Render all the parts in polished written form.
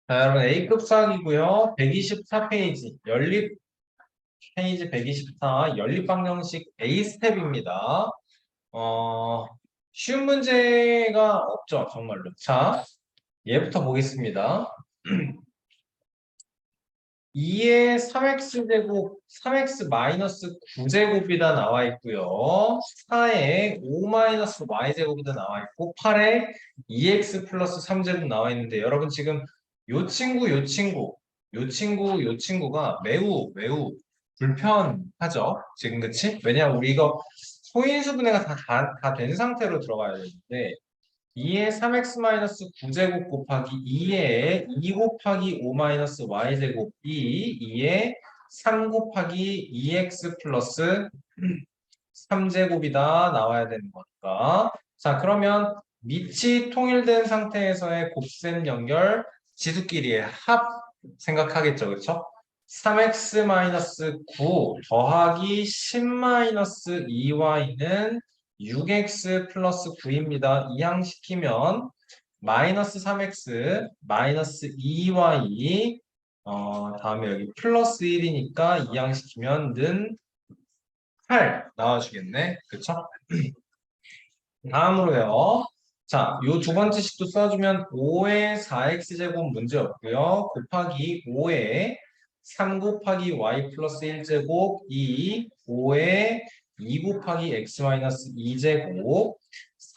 자, 여러분 A급 수학이고요. 124페이지 연립 페이지 124 연립 방정식 A 스텝입니다. 어, 쉬운 문제가 없죠, 정말로. 자, 얘부터 보겠습니다. 2의 3x 제곱, 3x 마이너스 9제곱이다 나와 있고요. 4의 5 마이너스 y제곱이다 나와 있고 8의 2x 플러스 3제곱 나와 있는데 여러분 지금 요 친구가 매우 불편하죠. 지금 그치? 왜냐면 우리 이거 소인수분해가 다 된 상태로 들어가야 되는데 2의 3x-9제곱 곱하기 2의 2 곱하기 5-y제곱이 2의 3 곱하기 2x 플러스 3제곱이다 나와야 되는 거니까. 자, 그러면 밑이 통일된 상태에서의 곱셈 연결 지수끼리의 합 생각하겠죠, 그렇죠? 3x-9 더하기 10-2y는 6x 플러스 9입니다. 이항시키면 마이너스 3x 마이너스 2y 다음에 여기 플러스 1이니까 이항시키면 는 8 나와주겠네. 그쵸? 다음으로요. 자, 요 두 번째 식도 써주면 5의 4x제곱 문제였고요. 곱하기 5의 3 곱하기 y 플러스 1제곱 5의 2 곱하기 x 마이너스 2제곱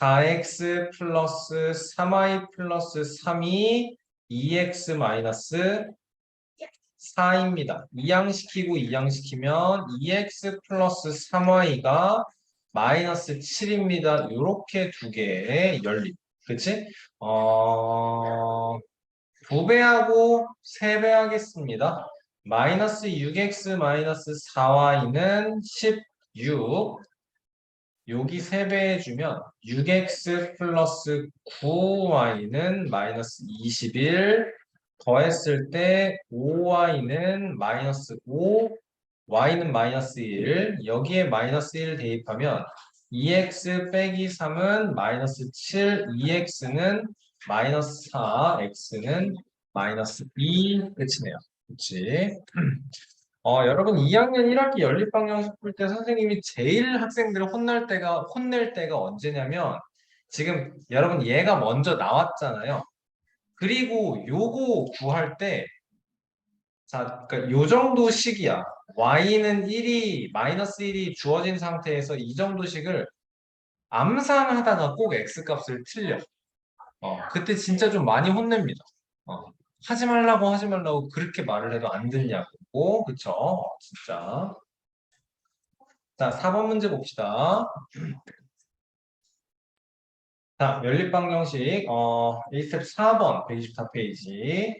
4x 플러스 3y 플러스 3이 2x 마이너스 4입니다. 이항시키고 이항시키면 2x 플러스 3y가 마이너스 7입니다. 이렇게 두 개의 연립. 그치? 2배하고 3배 하겠습니다. 마이너스 6x 마이너스 4y는 16. 여기 3배 해주면 6x 플러스 9y는 마이너스 21. 더했을 때 5y는 마이너스 5, y는 마이너스 1. 여기에 마이너스 1 대입하면 2x 빼기 3은 마이너스 7, 2x는 마이너스 4, x는 마이너스 2. 끝이네요. 그치? 여러분 2학년 1학기 연립방정식 풀 때 선생님이 제일 학생들을 혼낼 때가 언제냐면 지금 여러분 얘가 먼저 나왔잖아요. 그리고 요거 구할 때 자, 그러니까 요 정도 식이야. y는 1이 마이너스 1이 주어진 상태에서 이 정도 식을 암산하다가 꼭 x 값을 틀려. 그때 진짜 좀 많이 혼냅니다. 어, 하지 말라고 그렇게 말을 해도 안 듣냐고. 그쵸? 진짜. 자, 4번 문제 봅시다. 자, 연립방정식, 1스텝 4번, 124페이지.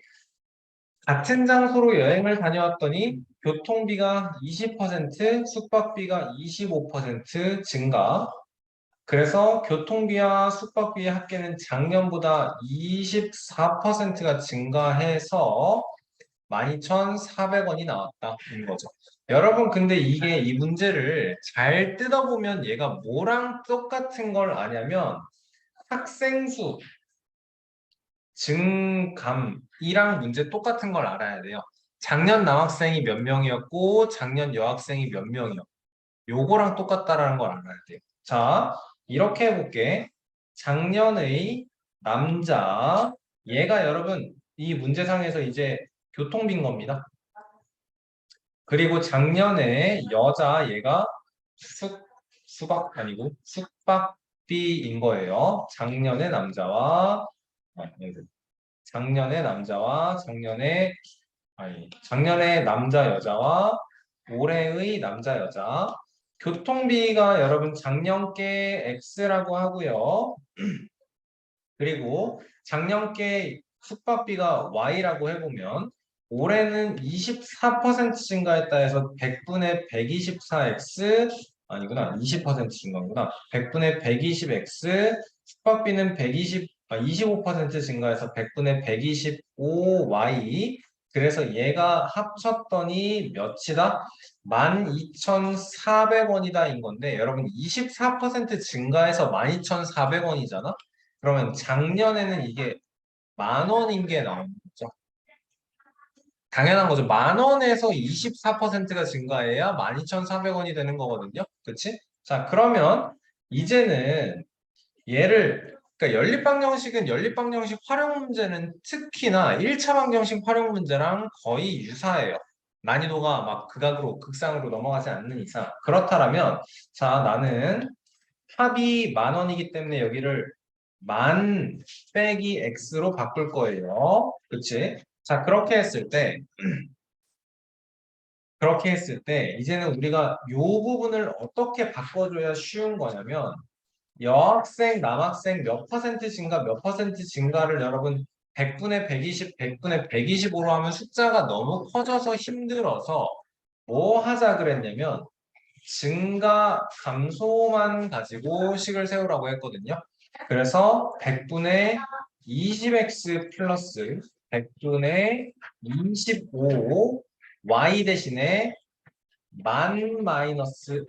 같은 장소로 여행을 다녀왔더니 교통비가 20%, 숙박비가 25% 증가. 그래서 교통비와 숙박비의 합계는 작년보다 24%가 증가해서 12,400원이 나왔다는 거죠. 여러분, 근데 이게 이 문제를 잘 뜯어보면 얘가 뭐랑 똑같은 걸 아냐면 학생 수 증감이랑 문제 똑같은 걸 알아야 돼요. 작년 남학생이 몇 명이었고 작년 여학생이 몇 명이었고 요거랑 똑같다라는 걸 알아야 돼요. 자, 이렇게 해볼게. 작년의 남자 얘가 여러분 이 문제상에서 이제 교통비인 겁니다. 그리고 작년에 여자 얘가 수박 아니고 숙박비인 거예요. 작년의 남자와 작년의 남자와 작년의 남자 여자와 올해의 남자 여자 교통비가 여러분 작년께 X라고 하고요. 그리고 작년께 숙박비가 Y라고 해보면 올해는 24% 증가했다 해서 100분의 124X 아니구나 20% 증가구나 100분의 120X 숙박비는 25% 증가해서 100분의 125Y 그래서 얘가 합쳤더니 몇이다? 12,400원이다 인 건데 여러분 24% 증가해서 12,400원이잖아? 그러면 작년에는 이게 10,000원인 게 나오는 거죠. 당연한 거죠. 10,000원에서 24%가 증가해야 12,400원이 되는 거거든요. 그치? 자, 그러면 이제는 그러니까 연립방정식은 연립방정식 활용 문제는 특히나 1차 방정식 활용 문제랑 거의 유사해요. 난이도가 막 극상으로 넘어가지 않는 이상. 그렇다면, 자, 나는 합이 10,000원이기 때문에 여기를 만 빼기 x로 바꿀 거예요. 그치? 자, 그렇게 했을 때, 이제는 우리가 이 부분을 어떻게 바꿔줘야 쉬운 거냐면, 여학생, 남학생 몇 퍼센트 증가, 몇 퍼센트 증가를 여러분 100분의 120, 100분의 125로 하면 숫자가 너무 커져서 힘들어서 뭐 하자 그랬냐면 증가 감소만 가지고 식을 세우라고 했거든요. 그래서 100분의 20x 플러스 100분의 25 y 대신에 만 마이너스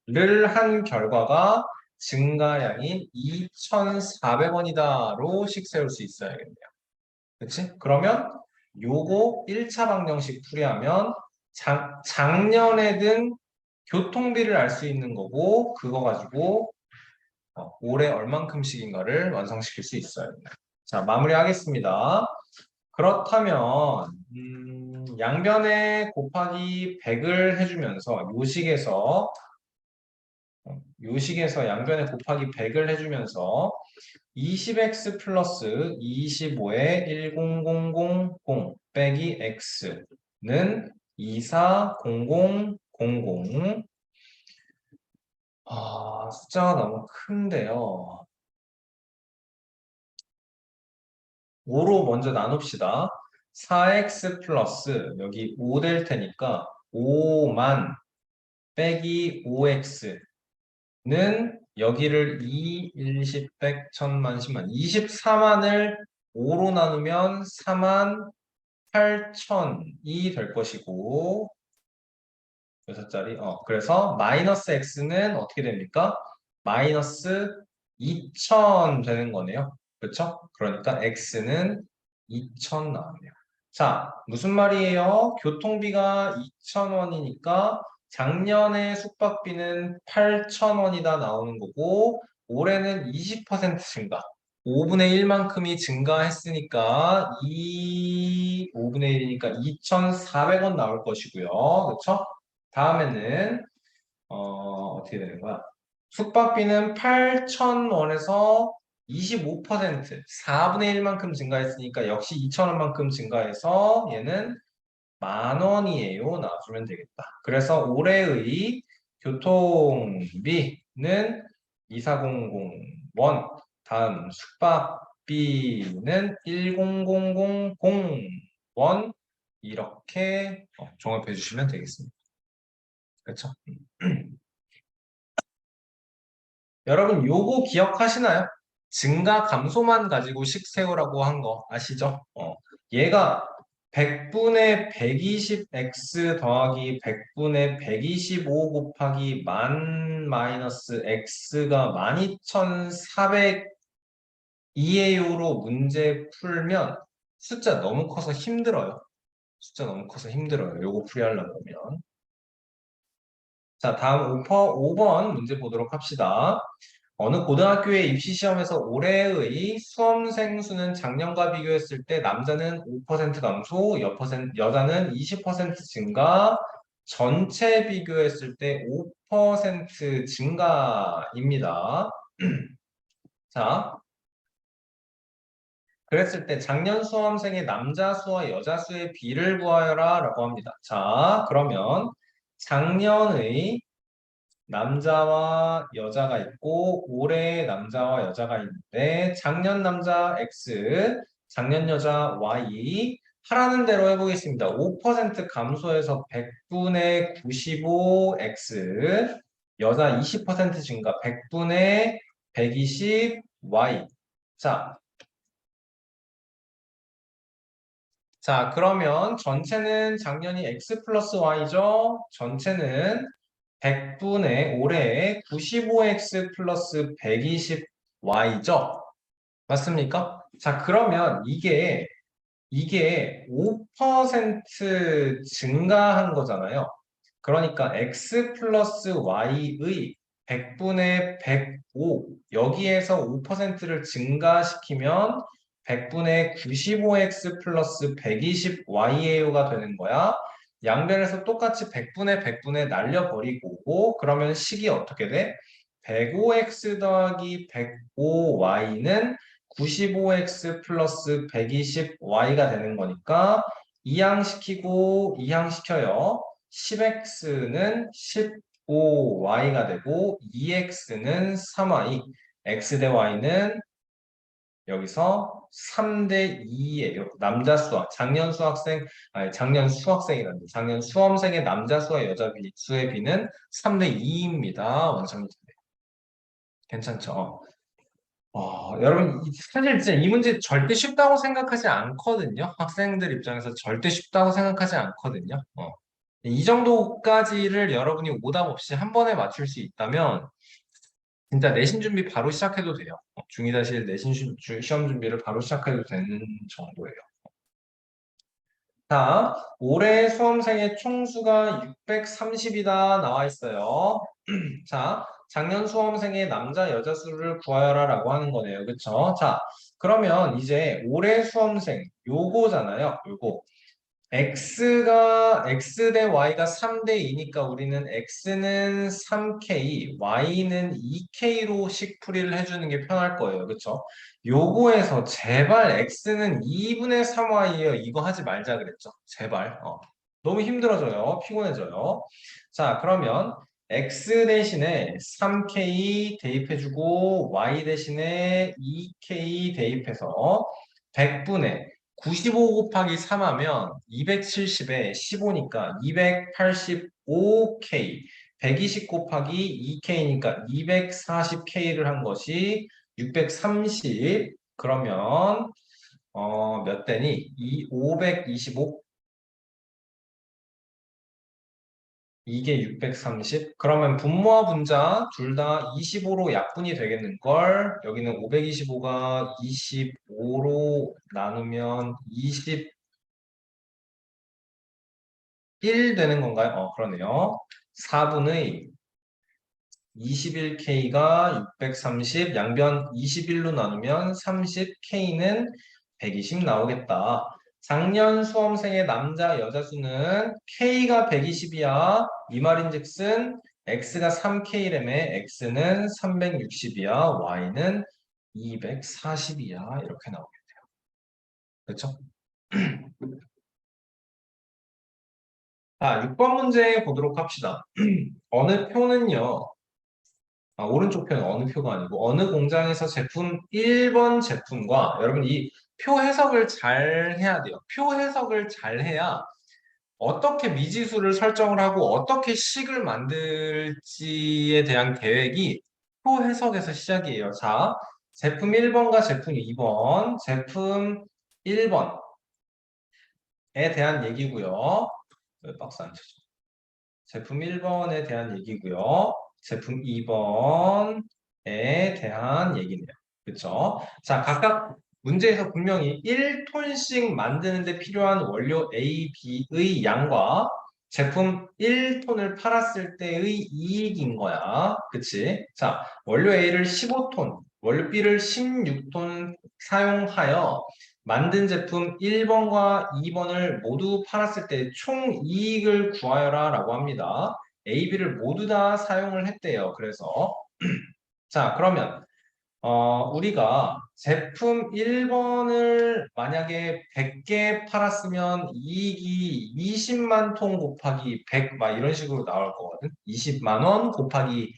x를 한 결과가 증가량인 2,400원이다로 식 세울 수 있어야겠네요. 그치? 그러면 요거 1차 방정식 풀이하면 작년에 든 교통비를 알 수 있는 거고 그거 가지고 올해 얼만큼씩인가를 완성시킬 수 있어요. 자, 마무리하겠습니다. 그렇다면 양변에 곱하기 100을 해주면서 요식에서 양변에 곱하기 100을 해주면서 20x 플러스 25에 10000 빼기 x는 24000 숫자가 너무 큰데요. 5로 먼저 나눕시다. 4x 플러스 여기 5 될 테니까 5만 빼기 5x는 여기를 2, 1, 10, 100, 1000만, 10만 24만을 5로 나누면 4만 8천이 될 것이고 6자리 그래서 마이너스 x는 어떻게 됩니까? 마이너스 2000 되는 거네요. 그렇죠? 그러니까 x는 2000 나오네요. 자, 무슨 말이에요? 교통비가 2,000원이니까 작년에 숙박비는 8,000원이다 나오는 거고 올해는 20% 증가. 5분의 1만큼이 증가했으니까 5분의 1이니까 2,400원 나올 것이고요. 그렇죠? 다음에는 어떻게 되는 거야? 숙박비는 8,000원에서 25% 4분의 1만큼 증가했으니까 역시 2,000원만큼 증가해서 얘는 10,000원이에요. 나와주면 되겠다. 그래서 올해의 교통비는 2,400원, 다음 숙박비는 10,000원 이렇게 종합해 주시면 되겠습니다. 그렇죠? 여러분 요거 기억하시나요? 증가 감소만 가지고 식 세우라고 한 거 아시죠? 얘가 100분의 120x 더하기 100분의 125 곱하기 만 마이너스 x가 12,400이에요로 문제 풀면 숫자 너무 커서 힘들어요. 숫자 너무 커서 힘들어요. 요거 풀이하려고 하면. 자, 다음 5번 문제 보도록 합시다. 어느 고등학교의 입시시험에서 올해의 수험생 수는 작년과 비교했을 때 남자는 5% 감소, 여자는 20% 증가, 전체 비교했을 때 5% 증가입니다. 자, 그랬을 때 작년 수험생의 남자 수와 여자 수의 비를 구하여라 라고 합니다. 자, 그러면 작년의 남자와 여자가 있고 올해 남자와 여자가 있는데 작년 남자 X, 작년 여자 Y 하라는 대로 해보겠습니다. 5% 감소해서 100분의 95X 여자 20% 증가 100분의 120 Y 자, 그러면 전체는 작년이 X 플러스 Y죠? 전체는 100분의 올해 95x 플러스 120y죠? 맞습니까? 자, 그러면 이게 이게 5% 증가한 거잖아요. 그러니까 x 플러스 y의 100분의 105 여기에서 5%를 증가시키면 100분의 95x 플러스 120yA가 되는 거야. 양변에서 똑같이 100분의 100분의 날려버리고 그러면 식이 어떻게 돼? 105x 더하기 105y는 95x 플러스 120y가 되는 거니까 이항시키고 이항시켜요. 10x는 15y가 되고 2x는 3y, x 대 y는 여기서 3대 2예요. 남자 수학, 작년 수학생, 아니 작년 수학생이란데 작년 수험생의 남자 수와 여자 수의 비는 3대 2입니다. 원장님 괜찮죠? 여러분, 사실 진짜 이 문제 절대 쉽다고 생각하지 않거든요. 학생들 입장에서 절대 쉽다고 생각하지 않거든요. 이 정도까지를 여러분이 오답 없이 한 번에 맞출 수 있다면 진짜 내신 준비 바로 시작해도 돼요. 중2-1 내신 시험 준비를 바로 시작해도 되는 정도예요. 자, 올해 수험생의 총수가 630이다 나와 있어요. 자, 작년 수험생의 남자, 여자 수를 구하여라 라고 하는 거네요. 그쵸? 자, 그러면 이제 올해 수험생, 요거잖아요. 요거. x 대 y가 3대 2니까 우리는 x는 3k, y는 2k로 식풀이를 해주는 게 편할 거예요. 그쵸? 요거에서 제발 x는 2분의 3y예요. 이거 하지 말자 그랬죠. 제발. 너무 힘들어져요. 피곤해져요. 자, 그러면 x 대신에 3k 대입해주고 y 대신에 2k 대입해서 100분의 95 곱하기 3 하면 270에 15니까 285K, 120 곱하기 2K니까 240K를 한 것이 630. 그러면 몇 대니? 525? 이게 630? 그러면 분모와 분자 둘 다 25로 약분이 되겠는걸? 여기는 525가 25로 나누면 1 되는 건가요? 그러네요. 4분의 21K가 630, 양변 21로 나누면 30K는 120 나오겠다. 작년 수험생의 남자, 여자 수는 K가 120이야. 이 말인즉슨 X가 3K라며 X는 360이야. Y는 240이야. 이렇게 나오겠네요. 그렇죠? 자, 6번 문제 보도록 합시다. 어느 표는요. 오른쪽 표는 어느 표가 아니고 어느 공장에서 제품 1번 제품과 여러분 이 표 해석을 잘 해야 돼요. 표 해석을 잘 해야 어떻게 미지수를 설정을 하고 어떻게 식을 만들지에 대한 계획이 표 해석에서 시작이에요. 자, 제품 1번과 제품 2번, 제품 1번에 대한 얘기고요. 왜 박스 안 쳐져? 제품 1번에 대한 얘기고요. 제품 2번에 대한 얘기네요. 그렇죠? 자, 각각 문제에서 분명히 1톤씩 만드는데 필요한 원료 A, B의 양과 제품 1톤을 팔았을 때의 이익인 거야. 그치? 자, 원료 A를 15톤, 원료 B를 16톤 사용하여 만든 제품 1번과 2번을 모두 팔았을 때 총 이익을 구하여라 라고 합니다. A, B를 모두 다 사용을 했대요. 그래서 자, 그러면 우리가 제품 1번을 만약에 100개 팔았으면 이익이 20만 통 곱하기 100 막 이런 식으로 나올 거거든. 20만 원 곱하기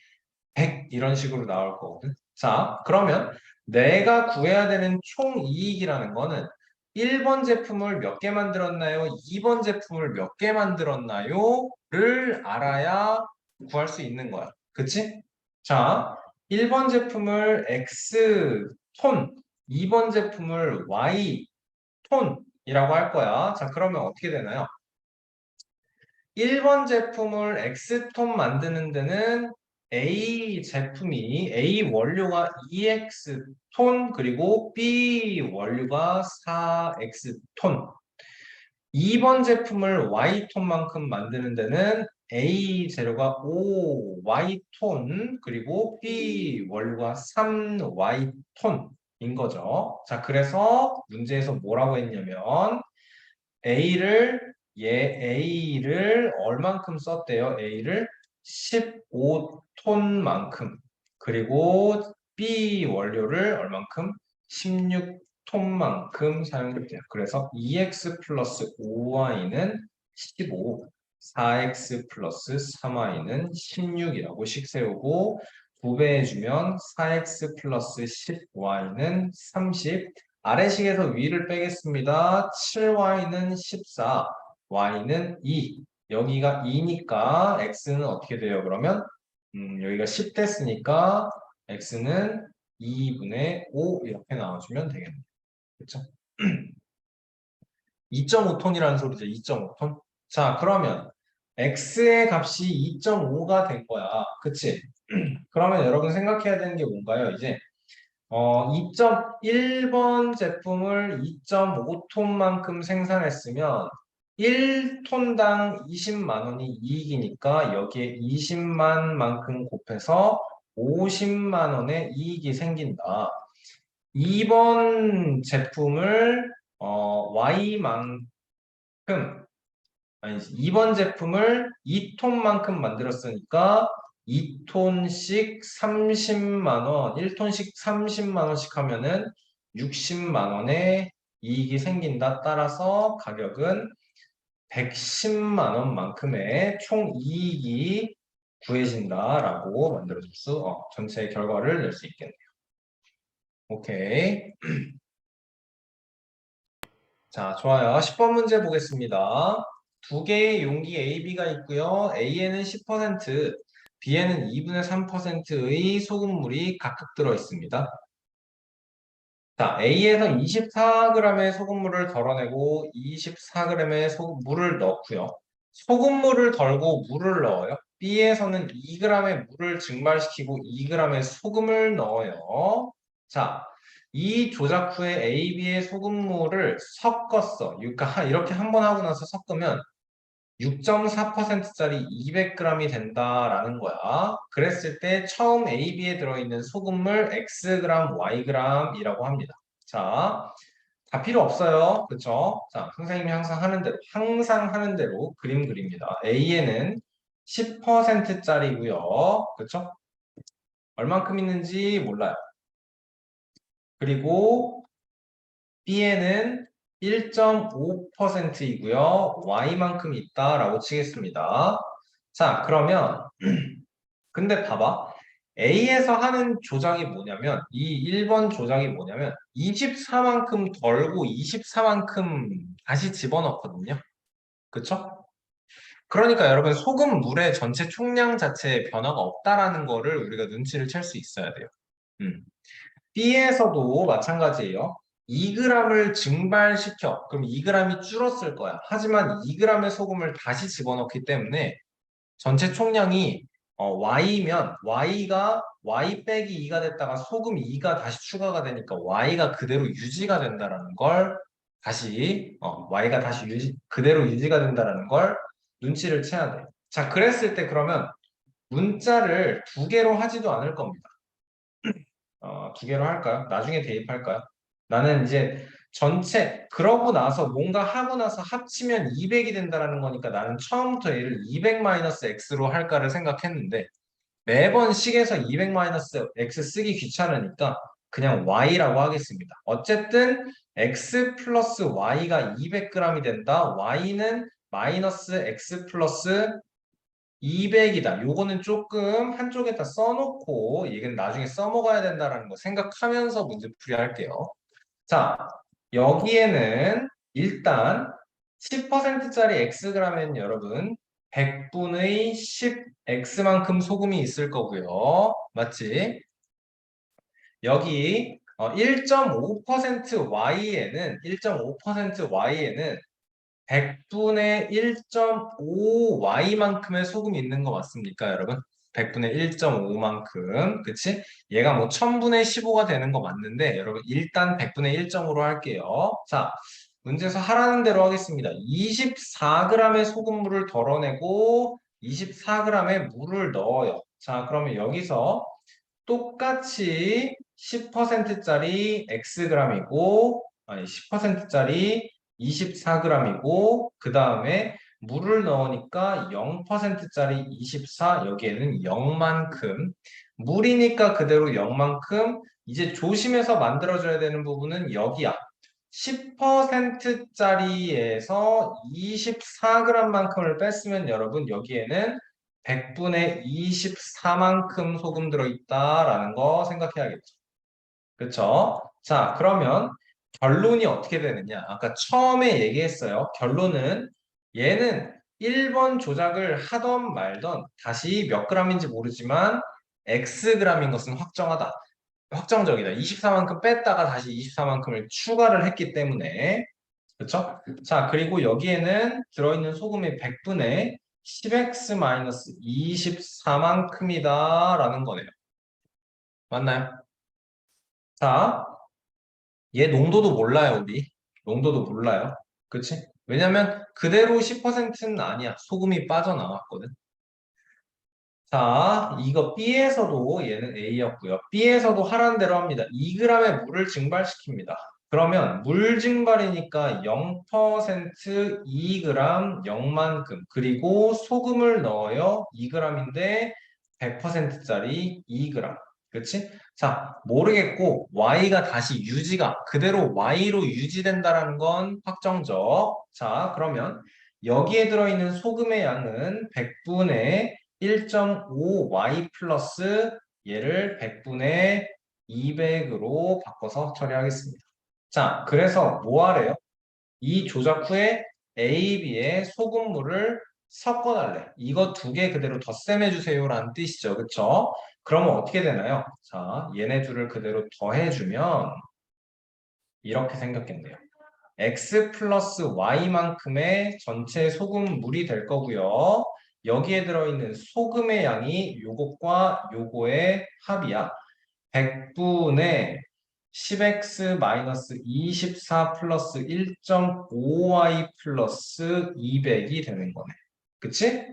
100 이런 식으로 나올 거거든. 자, 그러면 내가 구해야 되는 총 이익이라는 거는 1번 제품을 몇 개 만들었나요? 2번 제품을 몇 개 만들었나요? 를 알아야 구할 수 있는 거야. 그치? 자, 1번 제품을 X 톤, 2번 제품을 Y 톤이라고 할 거야. 자, 그러면 어떻게 되나요? 1번 제품을 X톤 만드는 데는 A 제품이 A 원료가 2x 톤 그리고 B 원료가 4x 톤. 2번 제품을 Y톤만큼 만드는 데는 A 재료가 5Y톤 그리고 B 원료가 3Y톤인 거죠. 자, 그래서 문제에서 뭐라고 했냐면 A를 얼만큼 썼대요? A를 15톤만큼 그리고 B 원료를 얼만큼? 16톤만큼 사용됐대요. 그래서 2x 플러스 5y는 15, 4x 플러스 3y는 16이라고 식 세우고 2배해주면 4x 플러스 10y는 30, 아래식에서 위를 빼겠습니다. 7y는 14, y는 2. 여기가 2니까 x는 어떻게 돼요? 그러면 여기가 10 됐으니까 x는 2분의 5 이렇게 나와주면 되겠네요. 그렇죠? 2.5톤이라는 소리죠. 2.5톤. 자, 그러면 x의 값이 2.5가 된 거야. 그치? 그러면 여러분 생각해야 되는 게 뭔가요? 이제 2.1번 제품을 2.5톤만큼 생산했으면 1톤당 20만 원이 이익이니까 여기에 20만 만큼 곱해서 50만 원의 이익이 생긴다. 2번 제품을 Y만큼 아니지 2번 제품을 2톤만큼 만들었으니까 2톤씩 30만 원, 1톤씩 30만 원씩 하면은 60만 원의 이익이 생긴다. 따라서 가격은 110만 원만큼의 총 이익이 구해진다라고 만들어줄 전체 결과를 낼 수 있겠네요. 오케이. 자, 좋아요. 10번 문제 보겠습니다. 두 개의 용기 A, B가 있고요. A에는 10%, B에는 2분의 3%의 소금물이 각각 들어 있습니다. 자, A에서 24g의 소금물을 덜어내고 24g의 물을 넣고요. 소금물을 덜고 물을 넣어요. B에서는 2g의 물을 증발시키고 2g의 소금을 넣어요. 자, 이 조작 후에 A, B의 소금물을 섞었어. 그러니까 이렇게 한 번 하고 나서 섞으면 6.4%짜리 200g이 된다라는 거야. 그랬을 때 처음 A, B에 들어있는 소금물 Xg, Yg이라고 합니다. 자, 다 필요 없어요. 그쵸? 자, 선생님이 항상 하는 대로 그림 그립니다. A에는 10%짜리고요. 그쵸? 얼만큼 있는지 몰라요. 그리고 B에는 1.5%이고요. Y만큼 있다라고 치겠습니다. 자, 그러면 근데 봐봐. A에서 하는 조작이 뭐냐면 이 1번 조작이 뭐냐면 24만큼 덜고 24만큼 다시 집어넣거든요. 그쵸? 그러니까 여러분 소금 물의 전체 총량 자체에 변화가 없다라는 거를 우리가 눈치를 챌 수 있어야 돼요. 음. B에서도 마찬가지예요. 2g을 증발시켜. 그럼 2g이 줄었을 거야. 하지만 2g의 소금을 다시 집어넣기 때문에 전체 총량이 Y면 Y가 Y 빼기 2가 됐다가 소금 2가 다시 추가가 되니까 Y가 그대로 유지가 된다라는 걸 다시 Y가 다시 그대로 유지가 된다라는 걸 눈치를 채야 돼. 자, 그랬을 때 그러면 문자를 두 개로 하지도 않을 겁니다. 두 개로 할까요? 나중에 대입할까요? 나는 이제 전체 그러고 나서 뭔가 하고 나서 합치면 200이 된다라는 거니까 나는 처음부터 얘를 200-x로 할까를 생각했는데 매번 식에서 200-x 쓰기 귀찮으니까 그냥 y라고 하겠습니다. 어쨌든 x 플러스 y가 200g이 된다. y는 마이너스 x 플러스 200이다. 요거는 조금 한쪽에다 써놓고 이건 나중에 써먹어야 된다는 거 생각하면서 문제풀이 할게요. 자, 여기에는 일단 10%짜리 xg라면 여러분 100분의 10x만큼 소금이 있을 거고요. 맞지? 여기 1.5%y에는 100분의 1.5y만큼의 소금이 있는 거 맞습니까, 여러분? 100분의 1.5만큼. 그치? 얘가 뭐 1000분의 15가 되는 거 맞는데 여러분 일단 100분의 1.5로 할게요. 자, 문제에서 하라는 대로 하겠습니다. 24g의 소금물을 덜어내고 24g의 물을 넣어요. 자, 그러면 여기서 똑같이 10%짜리 Xg이고, 아니, 10%짜리 24g이고, 그 다음에 물을 넣으니까 0%짜리 24, 여기에는 0만큼. 물이니까 그대로 0만큼. 이제 조심해서 만들어줘야 되는 부분은 여기야. 10%짜리에서 24g만큼을 뺐으면 여러분 여기에는 100분의 24만큼 소금 들어있다라는 거 생각해야겠죠. 그쵸? 자, 그러면 결론이 어떻게 되느냐? 아까 처음에 얘기했어요. 결론은 얘는 1번 조작을 하던 말던 다시 몇 g인지 모르지만 Xg인 것은 확정하다. 확정적이다. 24만큼 뺐다가 다시 24만큼을 추가를 했기 때문에 그렇죠? 자, 그리고 여기에는 들어있는 소금이 100분의 10x-24만큼이다 라는 거네요. 맞나요? 자, 얘 농도도 몰라요, 우리. 농도도 몰라요. 그치? 왜냐면 그대로 10%는 아니야. 소금이 빠져나왔거든. 자, 이거 B에서도 얘는 A였고요. B에서도 하라는 대로 합니다. 2g의 물을 증발시킵니다. 그러면 물 증발이니까 0% 2g 0만큼 그리고 소금을 넣어요. 2g인데 100%짜리 2g. 그치? 자, 모르겠고 y가 다시 유지가 그대로 y로 유지된다는 건 확정적. 자, 그러면 여기에 들어있는 소금의 양은 100분의 1.5y 플러스 얘를 100분의 200으로 바꿔서 처리하겠습니다. 자, 그래서 뭐 하래요? 이 조작 후에 A, B에 소금물을 섞어달래. 이거 두 개 그대로 덧셈해주세요 라는 뜻이죠. 그쵸? 그러면 어떻게 되나요? 자, 얘네 둘을 그대로 더해주면 이렇게 생겼겠네요. x 플러스 y만큼의 전체 소금물이 될 거고요. 여기에 들어있는 소금의 양이 요것과 요거의 합이야. 100분의 10x-24 플러스 1.5y 플러스 200이 되는 거네. 그치?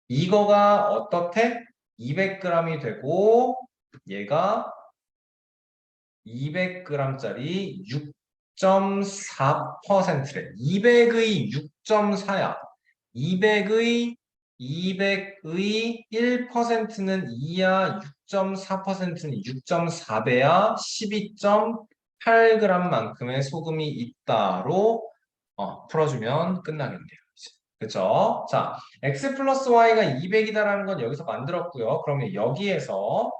이거가 어떻대? 200g이 되고 얘가 200g짜리 6.4%래. 200의 6.4야. 200의 1%는 2야, 6.4%는 6.4배야, 12.8g만큼의 소금이 있다로 풀어주면 끝나겠네요. 그쵸? 자, x 플러스 y가 200이다라는 건 여기서 만들었고요. 그러면 여기에서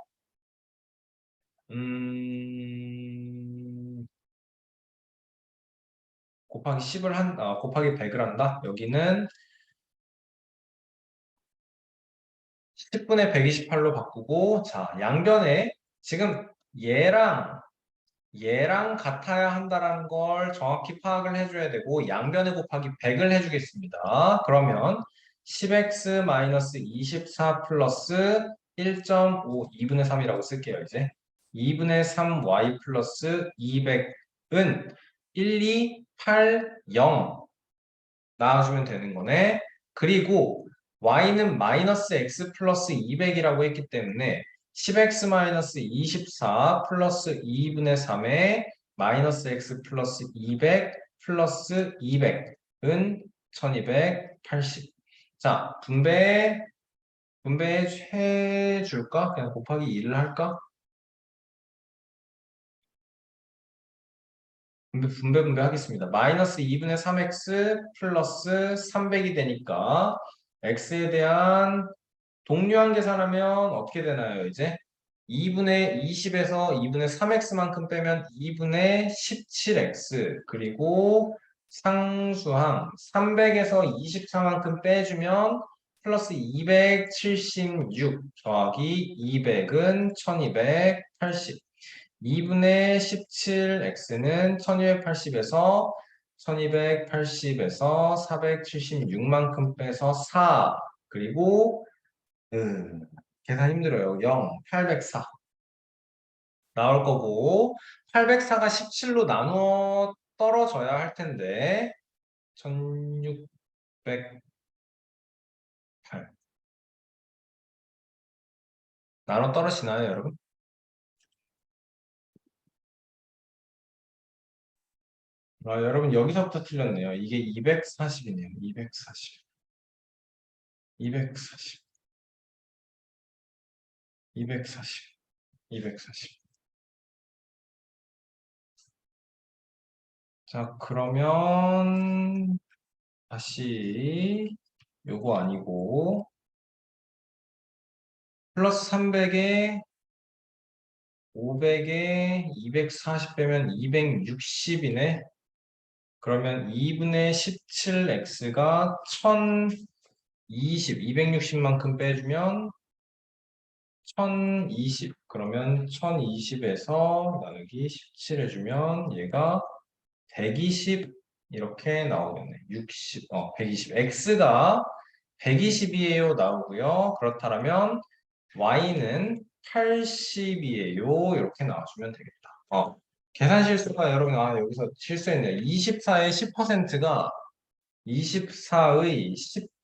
곱하기 10을 곱하기 100을 한다. 여기는 10분의 128로 바꾸고, 자, 양변에 지금 얘랑 같아야 한다는 걸 정확히 파악을 해줘야 되고, 양변에 곱하기 100을 해주겠습니다. 그러면 10x-24 플러스 1.5, 2분의 3이라고 쓸게요, 이제. 2분의 3y 플러스 200은 1, 2, 8, 0 나와주면 되는 거네. 그리고 y는 마이너스 x 플러스 200이라고 했기 때문에 10x 마이너스 24 플러스 2분의 3에 마이너스 x 플러스 200 플러스 200은 1280. 자, 분배해 줄까? 그냥 곱하기 2를 할까? 분배하겠습니다. 마이너스 2분의 3x 플러스 300이 되니까 x에 대한 동류한 계산하면 어떻게 되나요, 이제? 2분의 20에서 2분의 3x만큼 빼면 2분의 17x 그리고 상수항 300에서 24만큼 빼주면 플러스 276 더하기 200은 1280 2분의 17x는 1280에서 1280에서 476만큼 빼서 4 그리고 계산 힘들어요. 0, 804 나올 거고 804가 17로 나눠 떨어져야 할 텐데 1608 나눠 떨어지나요, 여러분? 여러분 여기서부터 틀렸네요. 이게 240이네요. 240, 240, 240, 240. 자, 그러면 다시 요거 아니고 플러스 300에 500에 240 빼면 260이네. 그러면 2분의 17x가 1020, 260만큼 빼주면 1020. 그러면 1020에서 나누기 17 해주면 얘가 120 이렇게 나오겠네. 120. x가 120이에요 나오고요. 그렇다면 y는 80이에요. 이렇게 나와주면 되겠다. 계산 실수가 여러분 여기서 실수했네요. 24의 10%가 24의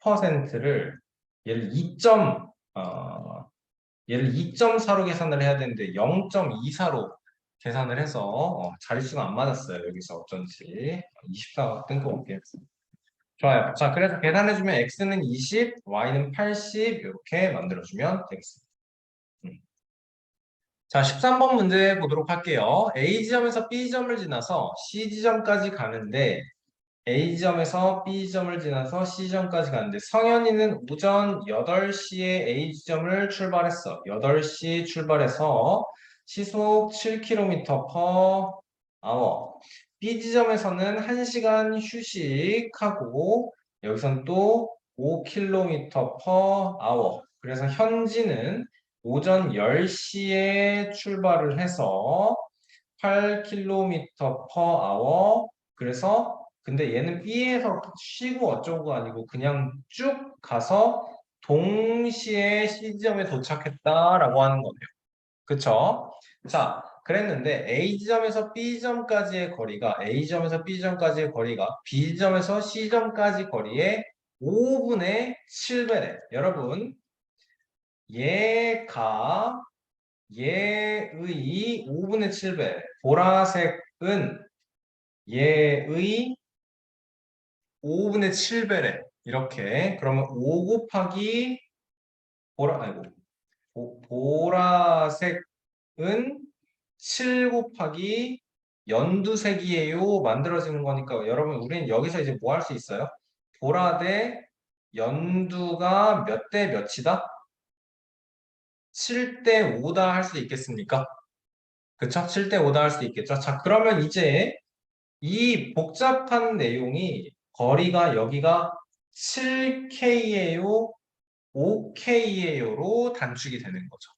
10%를 얘를 2.4로 계산을 해야 되는데 0.24로 계산을 해서 자릿수가 안 맞았어요. 여기서 어쩐지 24가 뜬금없게. 좋아요. 자, 그래서 계산해주면 x는 20, y는 80 이렇게 만들어주면 되겠습니다. 자, 13번 문제 보도록 할게요. A지점에서 B지점을 지나서 C지점까지 가는데 A지점에서 B지점을 지나서 C지점까지 가는데 성현이는 오전 8시에 A지점을 출발했어. 8시 출발해서 시속 7km per hour. B지점에서는 1시간 휴식하고 여기선 또 5km per hour. 그래서 현지는 오전 10시에 출발을 해서 8km per hour. 그래서 근데 얘는 B에서 쉬고 어쩌고 아니고 그냥 쭉 가서 동시에 C지점에 도착했다라고 하는 거네요. 그쵸? 자, 그랬는데 A지점에서 B지점까지의 거리가 A지점에서 B지점까지의 거리가 B지점에서 C지점까지 거리의 5분의 7배래. 여러분, 얘가 얘의 5분의 7배. 보라색은 얘의 5분의 7배래. 이렇게. 그러면 5 곱하기 아이고. 보라색은 7 곱하기 연두색이에요. 만들어지는 거니까 여러분 우리는 여기서 이제 뭐 할 수 있어요? 보라 대 연두가 몇 대 몇이다? 7대 5다 할 수 있겠습니까? 그쵸? 7대 5다 할 수 있겠죠? 자, 그러면 이제 이 복잡한 내용이 거리가 여기가 7K예요, 5K예요로 단축이 되는 거죠.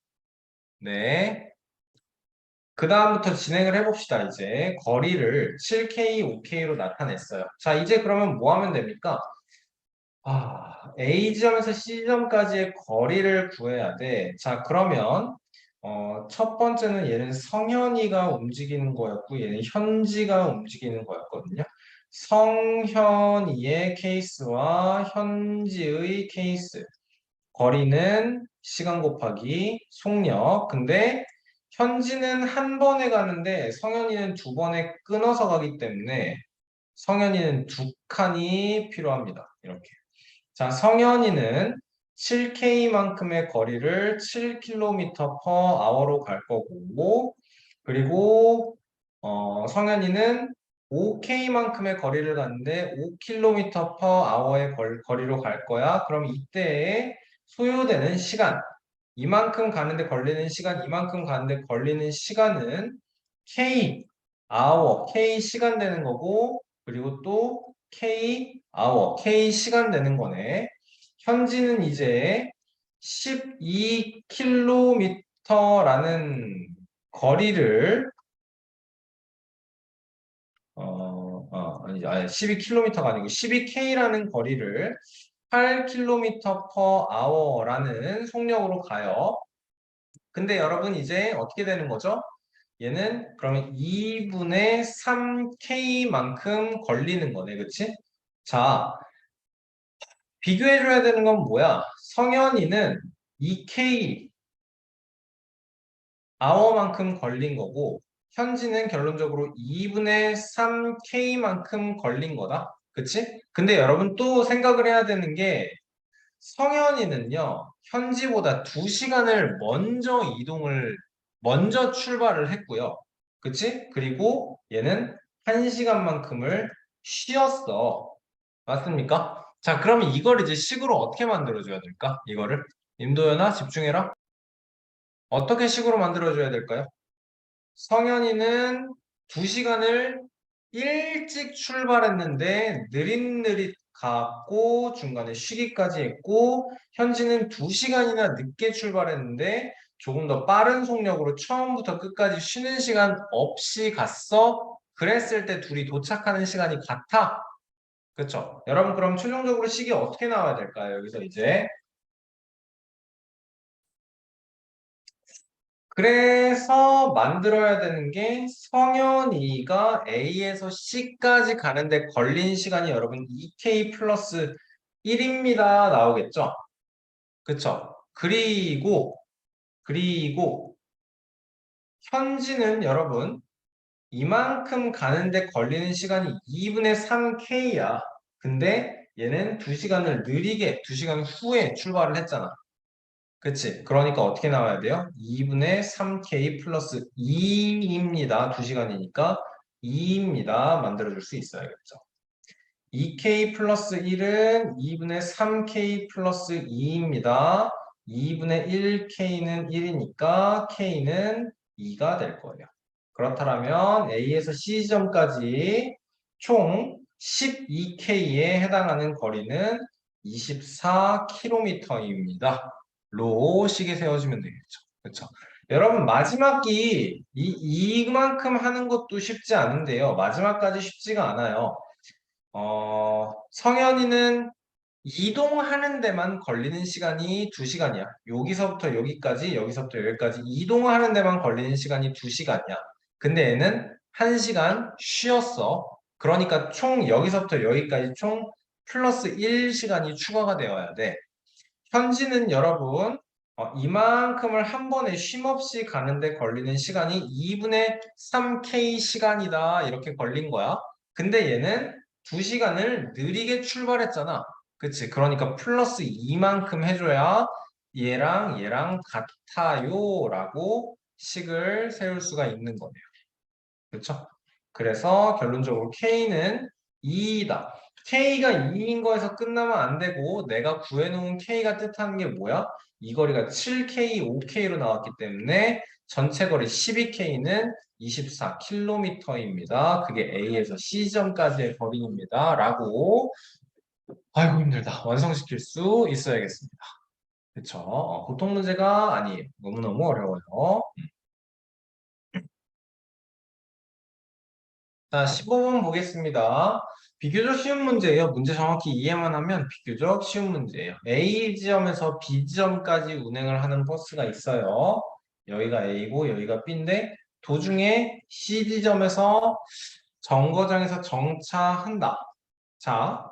네. 그 다음부터 진행을 해봅시다. 이제 거리를 7K, 5K로 나타냈어요. 자, 이제 그러면 뭐 하면 됩니까? A지점에서 C지점까지의 거리를 구해야 돼. 자, 그러면 첫 번째는 얘는 성현이가 움직이는 거였고 얘는 현지가 움직이는 거였거든요. 성현이의 케이스와 현지의 케이스. 거리는 시간 곱하기 속력. 근데 현지는 한 번에 가는데 성현이는 두 번에 끊어서 가기 때문에 성현이는 두 칸이 필요합니다. 이렇게. 자, 성현이는 7K만큼의 거리를 7km per hour로 갈 거고, 그리고 성현이는 5K만큼의 거리를 갔는데 5km per hour의 거리로 갈 거야. 그럼 이때에 소요되는 시간, 이만큼 가는데 걸리는 시간, 이만큼 가는데 걸리는 시간은 K hour, K 시간 되는 거고, 그리고 또 K hour, K 시간 되는 거네. 현지는 이제 12km라는 거리를 아니 12km가 아니고 12K라는 거리를 8km/h라는 속력으로 가요. 근데 여러분 이제 어떻게 되는 거죠? 얘는 그러면 2분의 3K만큼 걸리는 거네, 그치? 자, 비교해줘야 되는 건 뭐야? 성현이는 2K 아워만큼 걸린 거고, 현지는 결론적으로 2분의 3K만큼 걸린 거다. 그치? 근데 여러분 또 생각을 해야 되는 게, 성현이는요, 현지보다 2시간을 먼저 출발을 했고요. 그치? 그리고 얘는 1시간만큼을 쉬었어. 맞습니까? 자, 그러면 이걸 이제 식으로 어떻게 만들어줘야 될까? 이거를. 임도연아, 집중해라. 어떻게 식으로 만들어줘야 될까요? 성현이는 2시간을 일찍 출발했는데 느릿느릿 갔고 중간에 쉬기까지 했고 현지는 2시간이나 늦게 출발했는데 조금 더 빠른 속력으로 처음부터 끝까지 쉬는 시간 없이 갔어. 그랬을 때 둘이 도착하는 시간이 같아. 그쵸? 여러분 그럼 최종적으로 식이 어떻게 나와야 될까요? 여기서 이제 그래서 만들어야 되는 게 성현이가 A에서 C까지 가는데 걸린 시간이 여러분 2K 플러스 1입니다. 나오겠죠? 그쵸? 그리고 현지는 여러분 이만큼 가는데 걸리는 시간이 2분의 3K야. 근데 얘는 2시간을 느리게 2시간 후에 출발을 했잖아. 그치? 그러니까 어떻게 나와야 돼요? 2분의 3K 플러스 2입니다. 2시간이니까 2입니다. 만들어줄 수 있어야겠죠. 2K 플러스 1은 2분의 3K 플러스 2입니다. 2분의 1K는 1이니까 K는 2가 될 거예요. 그렇다면 A에서 C점까지 총 12K에 해당하는 거리는 24km입니다. 로 식이 세워지면 되겠죠. 그렇죠? 여러분 마지막이 이만큼 하는 것도 쉽지 않은데요. 마지막까지 쉽지가 않아요. 성현이는 이동하는 데만 걸리는 시간이 2시간이야. 여기서부터 여기까지, 여기서부터 여기까지 이동하는 데만 걸리는 시간이 2시간이야. 근데 얘는 1시간 쉬었어. 그러니까 총 여기서부터 여기까지 총 플러스 1시간이 추가가 되어야 돼. 현지는 여러분 이만큼을 한 번에 쉼없이 가는데 걸리는 시간이 2분의 3K 시간이다 이렇게 걸린 거야. 근데 얘는 2시간을 느리게 출발했잖아. 그치? 그러니까 플러스 2만큼 해줘야 얘랑 같아요 라고 식을 세울 수가 있는 거네요. 그렇죠? 그래서 결론적으로 K는 2이다. K가 2인 거에서 끝나면 안 되고 내가 구해놓은 K가 뜻하는 게 뭐야? 이 거리가 7K, 5K로 나왔기 때문에 전체 거리 12K는 24km입니다. 그게 A에서 C점까지의 거리입니다. 라고 아이고 힘들다. 완성시킬 수 있어야겠습니다. 그쵸? 보통 문제가 아니에요. 너무너무 어려워요. 자, 15번 보겠습니다. 비교적 쉬운 문제예요. 문제 정확히 이해만 하면 비교적 쉬운 문제예요. A 지점에서 B 지점까지 운행을 하는 버스가 있어요. 여기가 A고 여기가 B인데 도중에 C 지점에서 정거장에서 정차한다. 자,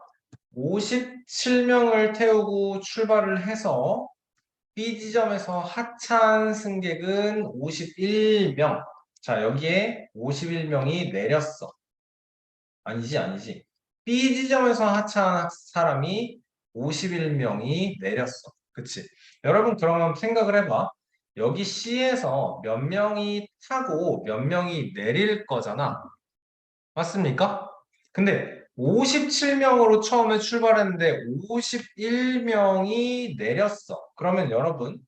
57명을 태우고 출발을 해서 B 지점에서 하차한 승객은 51명. 자, 여기에 51명이 내렸어. 아니지. B 지점에서 하차한 사람이 51명이 내렸어. 그치? 여러분, 그러면 생각을 해봐. 여기 C에서 몇 명이 타고 몇 명이 내릴 거잖아. 맞습니까? 근데 57명으로 처음에 출발했는데 51명이 내렸어. 그러면 여러분,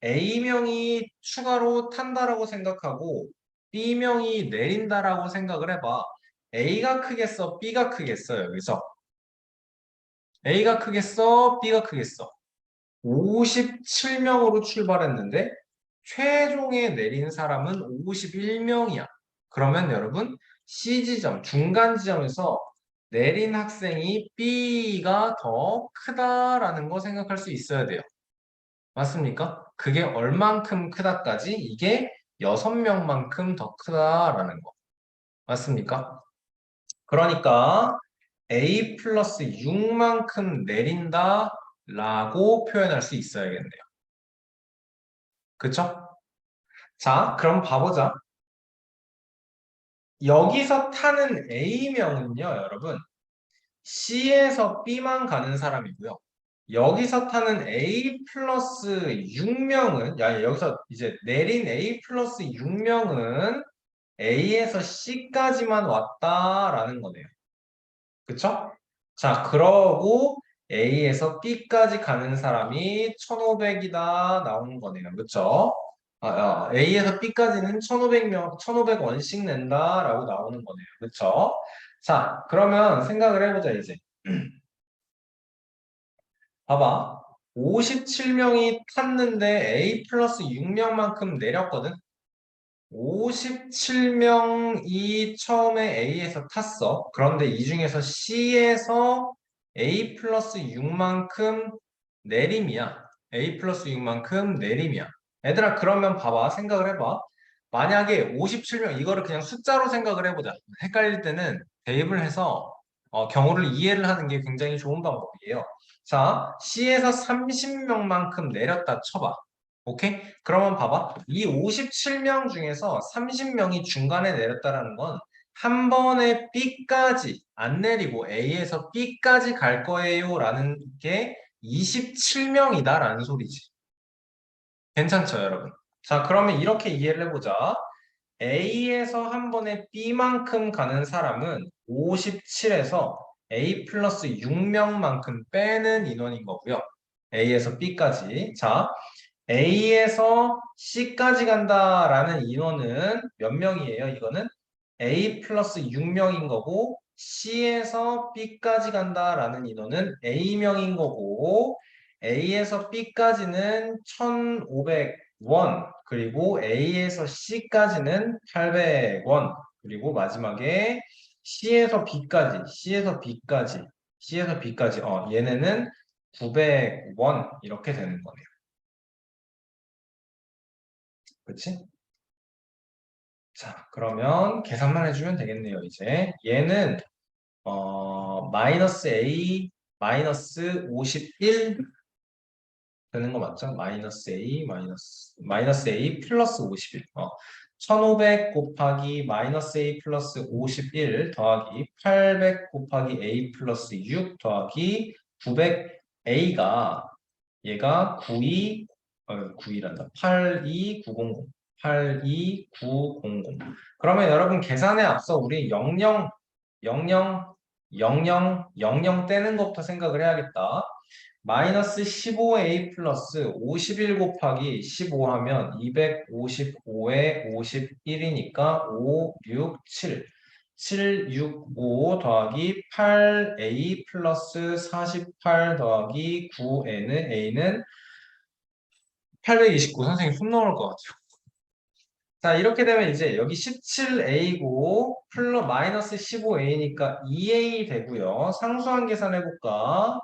A명이 추가로 탄다라고 생각하고 B명이 내린다라고 생각을 해봐. A가 크겠어? B가 크겠어? 여기서 A가 크겠어? B가 크겠어? 57명으로 출발했는데 최종에 내린 사람은 51명이야. 그러면 여러분 C 지점, 중간 지점에서 내린 학생이 B가 더 크다라는 거 생각할 수 있어야 돼요. 맞습니까? 그게 얼만큼 크다까지 이게 6명만큼 더 크다라는 거. 맞습니까? 그러니까 A 플러스 6만큼 내린다라고 표현할 수 있어야겠네요. 그쵸? 자, 그럼 봐보자. 여기서 타는 A명은요, 여러분. C에서 B만 가는 사람이고요. 여기서 타는 A 플러스 6명은, 여기서 이제 내린 A 플러스 6명은 A에서 C까지만 왔다라는 거네요. 그쵸? 자, 그러고 A에서 B까지 가는 사람이 1500이다 나오는 거네요. 그쵸? A에서 B까지는 1500명, 1500원씩 낸다라고 나오는 거네요. 그쵸? 자, 그러면 생각을 해보자, 이제. 봐봐. 57명이 탔는데 A 플러스 6명만큼 내렸거든? 57명이 처음에 A에서 탔어. 그런데 이 중에서 C에서 A 플러스 6만큼 내림이야. A 플러스 6만큼 내림이야. 얘들아, 그러면 봐봐. 생각을 해봐. 만약에 57명, 이거를 그냥 숫자로 생각을 해보자. 헷갈릴 때는 대입을 해서 경우를 이해를 하는 게 굉장히 좋은 방법이에요. 자, C에서 30명만큼 내렸다 쳐봐. 오케이? 그러면 봐봐. 이 57명 중에서 30명이 중간에 내렸다라는 건 한 번에 B까지 안 내리고 A에서 B까지 갈 거예요 라는 게 27명이다라는 소리지. 괜찮죠, 여러분? 자, 그러면 이렇게 이해를 해보자. A에서 한 번에 B만큼 가는 사람은 57에서 A 플러스 6명만큼 빼는 인원인 거고요. A에서 B까지. 자, A에서 C까지 간다라는 인원은 몇 명이에요? 이거는 A 플러스 6명인 거고 C에서 B까지 간다라는 인원은 A명인 거고 A에서 B까지는 1,500원 그리고 A에서 C까지는 800원 그리고 마지막에 C에서 B까지 얘네는 900원 이렇게 되는 거네요. 그치? 자, 그러면 계산만 해주면 되겠네요, 이제. 얘는, 마이너스 A, 마이너스 51 되는 거 맞죠? 마이너스 A 플러스 51. 1500 곱하기 마이너스 A 플러스 51 더하기 800 곱하기 A 플러스 6 더하기 900A가 얘가 92란다. 82900. 82900. 그러면 여러분 계산에 앞서 우리 00, 00, 00, 00 떼는 것부터 생각을 해야겠다. 마이너스 15a 플러스 51 곱하기 15 하면 255에 51이니까 5, 6, 7. 7, 6, 5 더하기 8a 플러스 48 더하기 9a는 829. 선생님 숨 나올 것 같아요. 자, 이렇게 되면 이제 여기 17a고 플러 마이너스 15a니까 2a 되고요. 상수항 계산해 볼까?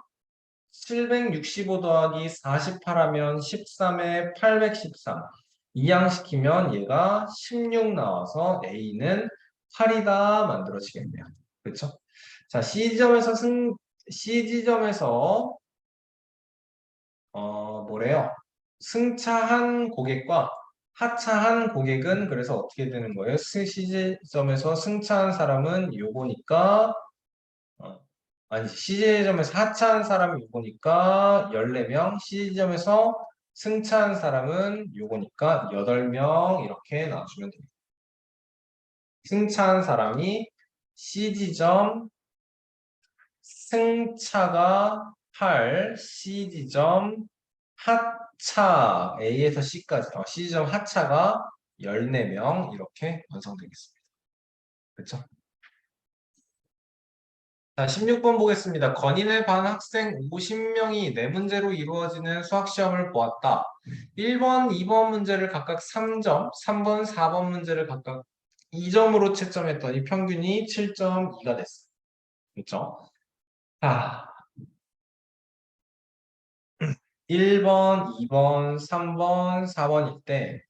765 더하기 48 하면 13에 813. 이항시키면 얘가 16 나와서 a는 8이다 만들어지겠네요. 그렇죠? 자, C지점에서 뭐래요? 승차한 고객과 하차한 고객은 그래서 어떻게 되는 거예요? C지점에서 승차한 사람은 요거니까 아니 C지점에서 하차한 사람이 요거니까 14명, C지점에서 승차한 사람은 요거니까 8명 이렇게 나와주면 됩니다. 승차한 사람이 C지점 승차가 8, C지점 하차 A에서 C까지 C지점 하차가 14명 이렇게 완성되겠습니다. 그렇죠? 자, 16번 보겠습니다. 건인의 반 학생 50명이 4문제로 이루어지는 수학시험을 보았다. 1번, 2번 문제를 각각 3점, 3번, 4번 문제를 각각 2점으로 채점했더니 평균이 7.2가 됐어. 그렇죠? 자, 1번, 2번, 3번, 4번일 때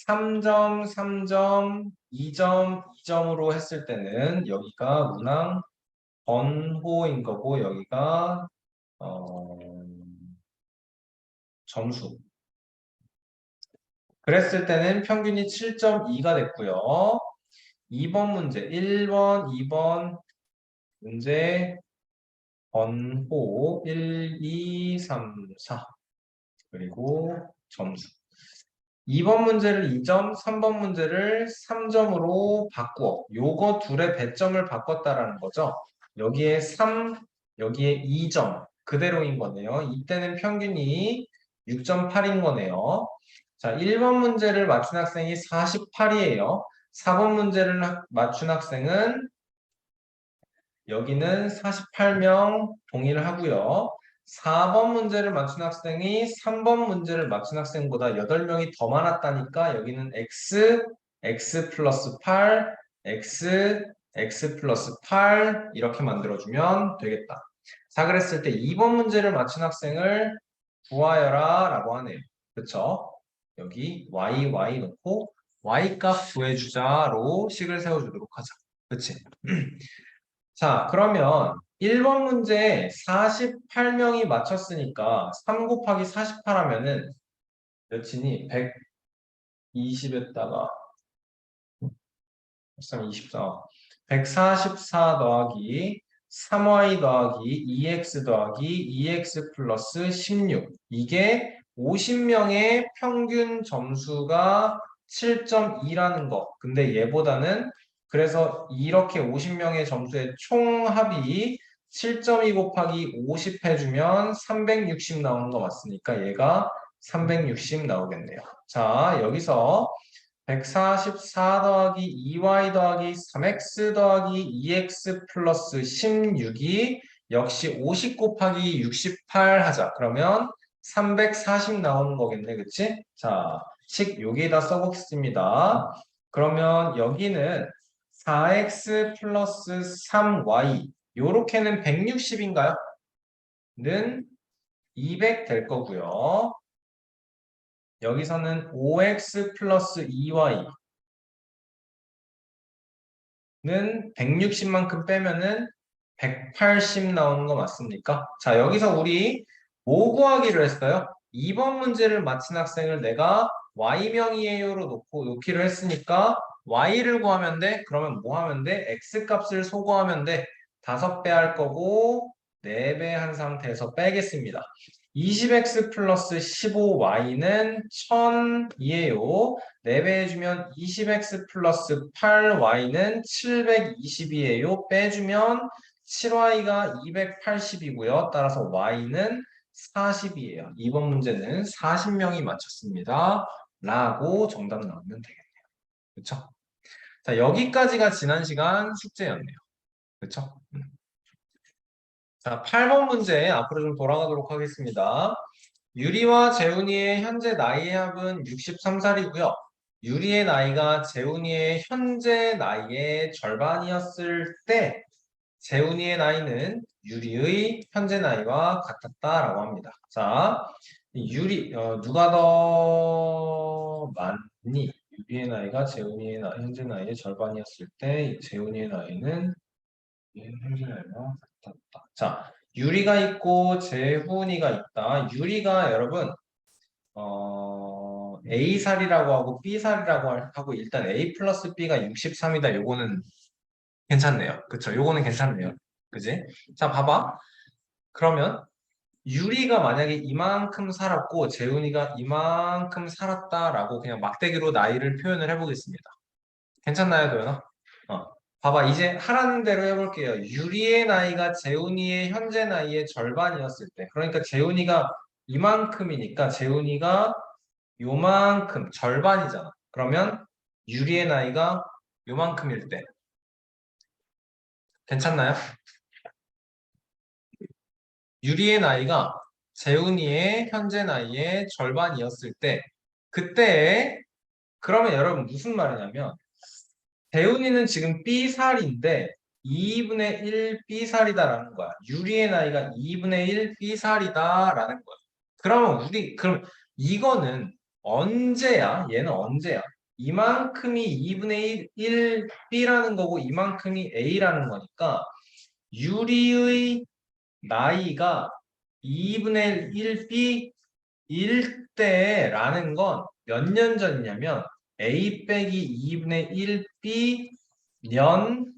3점, 3점, 2점, 2점으로 했을 때는 여기가 문항 번호인 거고 여기가 어, 점수. 그랬을 때는 평균이 7.2가 됐고요. 2번 문제, 1번, 2번 문제 번호 1, 2, 3, 4 그리고 점수. 2번 문제를 2점, 3번 문제를 3점으로 바꾸어. 요거 둘의 배점을 바꿨다라는 거죠. 여기에 3, 여기에 2점. 그대로인 거네요. 이때는 평균이 6.8인 거네요. 자, 1번 문제를 맞춘 학생이 48이에요. 4번 문제를 맞춘 학생은 여기는 48명 동의를 하고요. 4번 문제를 맞춘 학생이 3번 문제를 맞춘 학생보다 8명이 더 많았다니까 여기는 x 플러스 8, x 플러스 8 이렇게 만들어주면 되겠다. 자, 그랬을 때 2번 문제를 맞춘 학생을 구하여라 라고 하네요. 그쵸? 여기 y 놓고 y 값 구해주자로 식을 세워주도록 하자. 그치? 자, 그러면 1번 문제 48명이 맞췄으니까 3 곱하기 48 하면은 몇이니? 120에다가 24. 144 더하기 3y 더하기 2x 더하기 2x 플러스 16. 이게 50명의 평균 점수가 7.2라는 거. 근데 얘보다는 그래서 이렇게 50명의 점수의 총합이 7.2 곱하기 50 해주면 360 나오는 거 맞으니까 얘가 360 나오겠네요. 자, 여기서 144 더하기 2y 더하기 3x 더하기 2x 플러스 16이 역시 50 곱하기 68 하자. 그러면 340 나오는 거겠네. 그치? 자, 식 여기에다 써보겠습니다. 그러면 여기는 4x 플러스 3y 요렇게는 160인가요? 는 200 될 거고요. 여기서는 5x 플러스 2y 는 160만큼 빼면은 180 나오는 거 맞습니까? 자, 여기서 우리 뭐 구하기로 했어요? 2번 문제를 맞힌 학생을 내가 y명이에요로 놓기로 했으니까 y를 구하면 돼? 그러면 뭐 하면 돼? x 값을 소구하면 돼. 5배 할 거고 4배 한 상태에서 빼겠습니다. 20x 플러스 15y는 1000이에요. 4배 해주면 20x 플러스 8y는 720이에요. 빼주면 7y가 280이고요. 따라서 y는 40이에요. 이번 문제는 40명이 맞췄습니다. 라고 정답 나오면 되겠네요. 그쵸? 자, 여기까지가 지난 시간 숙제였네요. 그쵸? 자, 8번 문제 앞으로 좀 돌아가도록 하겠습니다. 유리와 재훈이의 현재 나이의 합은 63살이고요. 유리의 나이가 재훈이의 현재 나이의 절반이었을 때 재훈이의 나이는 유리의 현재 나이와 같았다라고 합니다. 자, 누가 더 많니? 유리의 나이가 재훈이의 현재 나이의 절반이었을 때 재훈이의 나이는 현재 나이와 같았다. 자, 유리가 있고 재훈이가 있다. 유리가 여러분 A살이라고 하고 B살이라고 하고 일단 A 플러스 B가 63이다. 요거는 괜찮네요. 그쵸? 요거는 괜찮네요. 그지? 자, 봐봐. 그러면 유리가 만약에 이만큼 살았고 재훈이가 이만큼 살았다라고 그냥 막대기로 나이를 표현을 해보겠습니다. 괜찮나요, 도현아? 봐봐. 이제 하라는 대로 해볼게요. 유리의 나이가 재훈이의 현재 나이의 절반이었을 때. 그러니까 재훈이가 이만큼이니까 재훈이가 요만큼 절반이잖아. 그러면 유리의 나이가 요만큼일 때 괜찮나요? 유리의 나이가 재훈이의 현재 나이의 절반이었을 때 그때 그러면 여러분 무슨 말이냐면 재훈이는 지금 B살인데 2분의 1 B살이다라는 거야. 유리의 나이가 2분의 1 B살이다라는 거야. 그럼 이거는 언제야? 얘는 언제야? 이만큼이 2분의 1 B라는 거고 이만큼이 A라는 거니까 유리의 나이가 2분의 1 B일 때라는 건 몇 년 전이냐면 A 빼기 2분의 1 B 년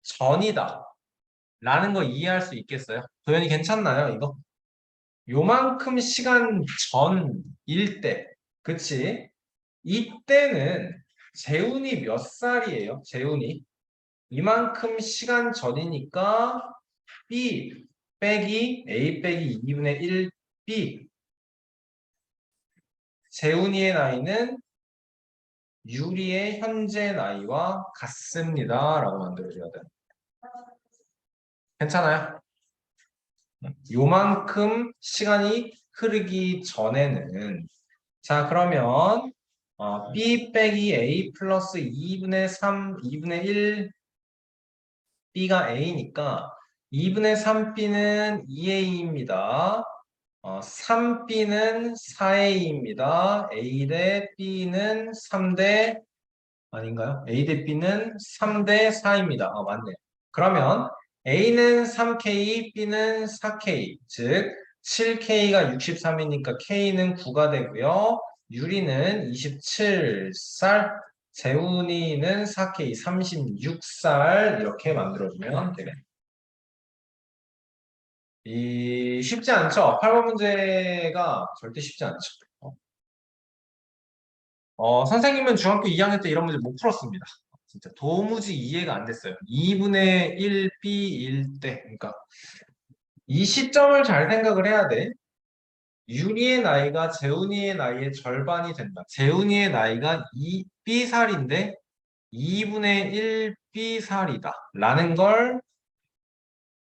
전이다 라는 거 이해할 수 있겠어요? 도현이 괜찮나요, 이거? 요만큼 시간 전일 때, 그치? 이때는 재훈이 몇 살이에요? 재훈이 이만큼 시간 전이니까 B 빼기 A 빼기 2분의 1 B 재훈이의 나이는 유리의 현재 나이와 같습니다 라고 만들어줘야 돼. 괜찮아요? 요만큼 시간이 흐르기 전에는 자 그러면 B 빼기 A 플러스 2분의 3, 2분의 1 B가 A니까 2분의 3B는 2A입니다. 3B는 4A입니다. A 대 B는 3대 아닌가요? A 대 B는 3대 4입니다. 맞네. 그러면 A는 3K, B는 4K. 즉 7K가 63이니까 K는 9가 되고요. 유리는 27살, 재훈이는 4K, 36살 이렇게 만들어주면 되겠네요. 이 쉽지 않죠? 8번 문제가 절대 쉽지 않죠. 선생님은 중학교 2학년 때 이런 문제 못 풀었습니다. 진짜 도무지 이해가 안 됐어요. 2분의 1 B일 때. 그러니까 이 시점을 잘 생각을 해야 돼. 유리의 나이가 재훈이의 나이의 절반이 된다. 재훈이의 나이가 2B살인데 2분의 1 B살이다. 라는 걸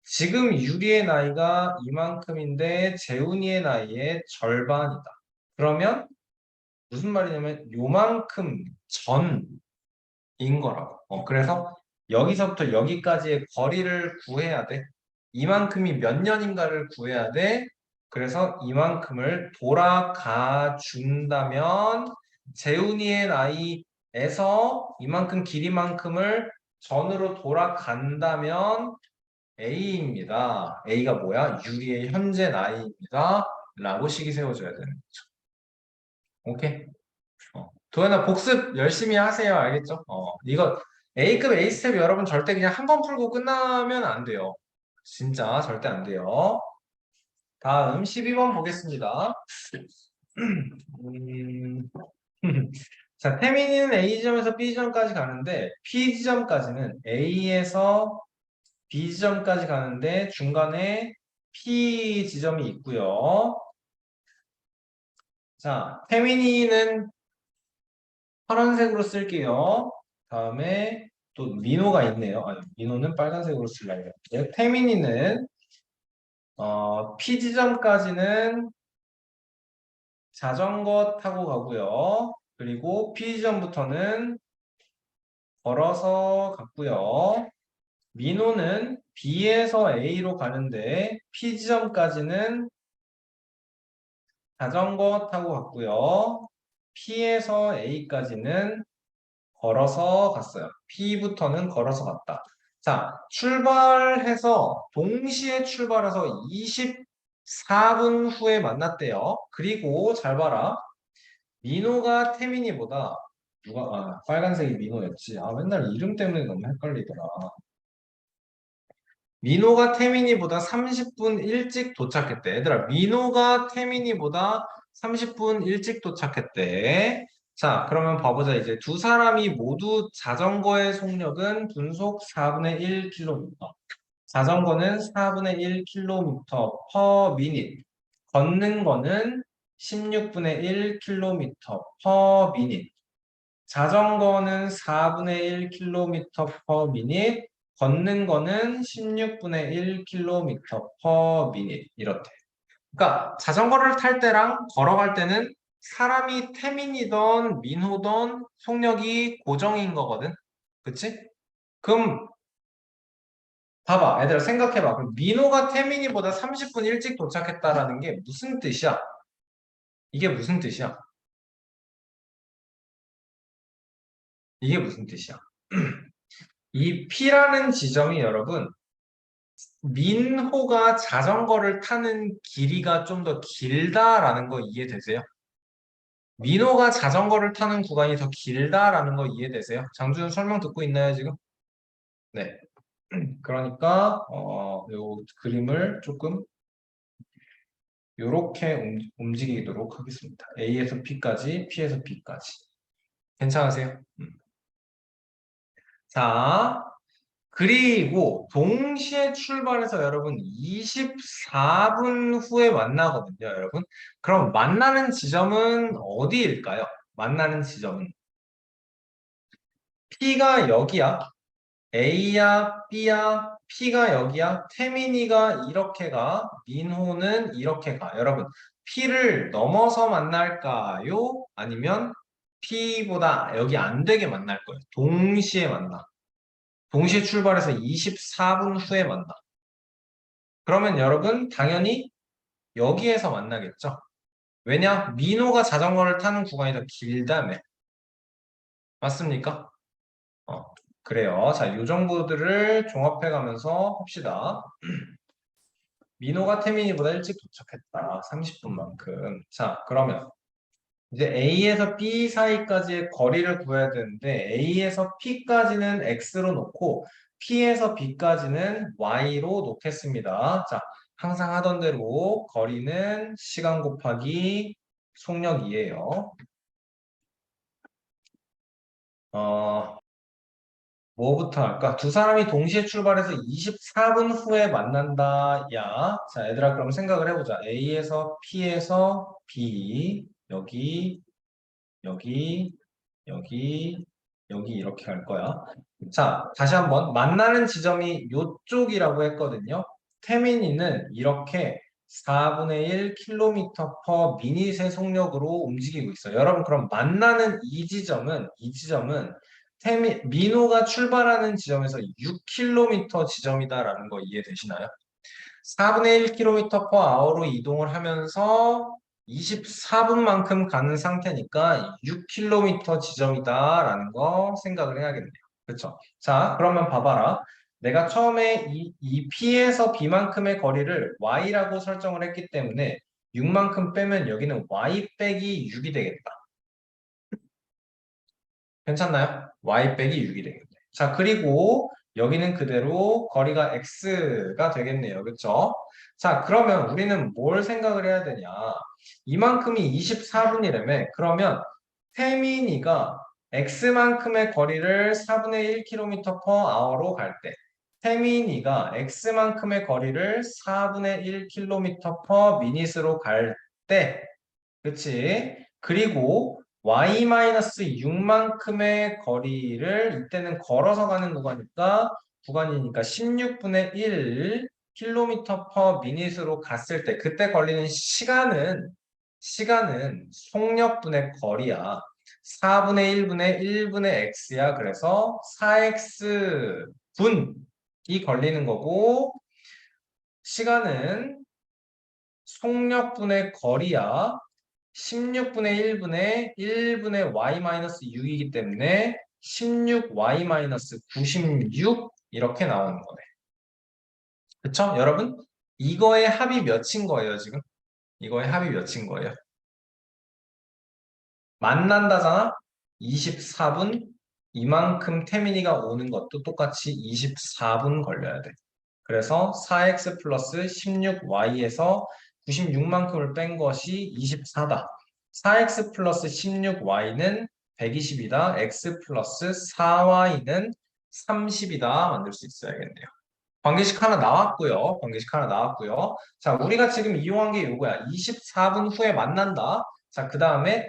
지금 유리의 나이가 이만큼인데 재훈이의 나이의 절반이다. 그러면 무슨 말이냐면 요만큼 전인 거라고. 그래서 여기서부터 여기까지의 거리를 구해야 돼. 이만큼이 몇 년인가를 구해야 돼. 그래서 이만큼을 돌아가 준다면 재훈이의 나이에서 이만큼 길이만큼을 전으로 돌아간다면 A입니다. A가 뭐야? 유리의 현재 나이입니다. 라고 식이 세워줘야 되는 거죠. 오케이? 도현아 복습 열심히 하세요. 알겠죠? 이거 A급 A스텝 여러분 절대 그냥 한 번 풀고 끝나면 안 돼요. 진짜 절대 안 돼요. 다음 12번 보겠습니다. 음, 자, 태민이는 A 지점에서 B 지점까지 가는데 P 지점까지는 A에서 B 지점까지 가는데 중간에 P 지점이 있고요. 자, 태민이는 파란색으로 쓸게요. 다음에 또 민호가 있네요. 아니, 민호는 빨간색으로 쓸래요. 태민이는 P 지점까지는 자전거 타고 가고요. 그리고 P 지점부터는 걸어서 갔고요. 민호는 B에서 A로 가는데 P 지점까지는 자전거 타고 갔고요. P에서 A까지는 걸어서 갔어요. P부터는 걸어서 갔다. 자, 출발해서 동시에 출발해서 24분 후에 만났대요. 그리고 잘 봐라. 민호가 태민이보다 빨간색이 민호였지. 맨날 이름 때문에 너무 헷갈리더라. 민호가 태민이보다 30분 일찍 도착했대. 얘들아, 민호가 태민이보다 30분 일찍 도착했대. 자, 그러면 봐보자. 이제 두 사람이 모두 자전거의 속력은 분속 4분의 1km. 자전거는 4분의 1km per minute. 걷는 거는 16분의 1km per minute. 자전거는 4분의 1km per minute. 걷는 거는 16분의 1km per minute. 이렇대. 그러니까 자전거를 탈 때랑 걸어갈 때는 사람이 태민이던 민호던 속력이 고정인 거거든. 그치? 그럼 봐봐, 얘들아 생각해봐. 그럼 민호가 태민이보다 30분 일찍 도착했다라는 게 무슨 뜻이야? 이게 무슨 뜻이야? 이게 무슨 뜻이야? 이 P라는 지점이 여러분, 민호가 자전거를 타는 길이가 좀 더 길다라는 거 이해되세요? 민호가 자전거를 타는 구간이 더 길다라는 거 이해되세요? 장준우 설명 듣고 있나요, 지금? 네. 그러니까, 요 그림을 조금 요렇게 움직이도록 하겠습니다. A에서 P까지, P에서 B까지. 괜찮으세요? 자, 그리고 동시에 출발해서 여러분 24분 후에 만나거든요, 여러분. 그럼 만나는 지점은 어디일까요? 만나는 지점은 P가 여기야. A야, B야, P가 여기야. 태민이가 이렇게 가. 민호는 이렇게 가. 여러분, P를 넘어서 만날까요? 아니면 P보다 여기 안 되게 만날 거예요. 동시에 만나. 동시에 출발해서 24분 후에 만나. 그러면 여러분 당연히 여기에서 만나겠죠. 왜냐? 민호가 자전거를 타는 구간이 더 길다며. 맞습니까? 어, 그래요. 자, 요 정보들을 종합해 가면서 합시다. 민호가 태민이보다 일찍 도착했다. 30분만큼. 자, 그러면 이제 A에서 B 사이까지의 거리를 구해야 되는데 A에서 P까지는 X로 놓고 P에서 B까지는 Y로 놓겠습니다. 자, 항상 하던 대로 거리는 시간 곱하기 속력이에요. 어, 뭐부터 할까? 두 사람이 동시에 출발해서 24분 후에 만난다. 야, 자, 얘들아, 그럼 생각을 해보자. A에서 P에서 B, 여기, 여기, 여기, 여기 이렇게 갈 거야. 자, 다시 한번 만나는 지점이 요쪽이라고 했거든요. 태민이는 이렇게 4분의 1 킬로미터 퍼 미닛의 속력으로 움직이고 있어요. 여러분, 그럼 만나는 이 지점은 민호가 출발하는 지점에서 6km 지점이다라는 거 이해되시나요? 4분의 1km per hour로 이동을 하면서 24분만큼 가는 상태니까 6km 지점이다라는 거 생각을 해야겠네요. 그렇죠? 자, 그러면 봐봐라. 내가 처음에 이 P에서 B만큼의 거리를 Y라고 설정을 했기 때문에 6만큼 빼면 여기는 Y 빼기 6이 되겠다. 괜찮나요? Y 빼기 6이 되겠네. 자, 그리고 여기는 그대로 거리가 X가 되겠네요. 그쵸? 자, 그러면 우리는 뭘 생각을 해야 되냐? 이만큼이 24분이라며. 그러면 태민이가 X만큼의 거리를 4분의 1km per hour로 갈 때, 태민이가 X만큼의 거리를 4분의 1km per minute로 갈 때, 그치? 그리고 y-6만큼의 거리를 이때는 걸어서 가는 구간이니까 16분의 1 킬로미터 퍼 미닛으로 갔을 때 그때 걸리는 시간은 속력분의 거리야. 4분의 1분의 1분의 x야. 그래서 4x 분이 걸리는 거고 시간은 속력분의 거리야. 16분의 1분의 1분의 y-6이기 때문에 16y-96 이렇게 나오는 거네. 그쵸? 여러분? 이거의 합이 몇인 거예요, 지금? 이거의 합이 몇인 거예요? 만난다잖아? 24분? 이만큼 태민이가 오는 것도 똑같이 24분 걸려야 돼. 그래서 4x 플러스 16y에서 96만큼을 뺀 것이 24다. 4x 플러스 16y는 120이다. x 플러스 4y는 30이다. 만들 수 있어야겠네요. 관계식 하나 나왔고요. 관계식 하나 나왔고요. 자, 우리가 지금 이용한 게 이거야. 24분 후에 만난다. 자, 그 다음에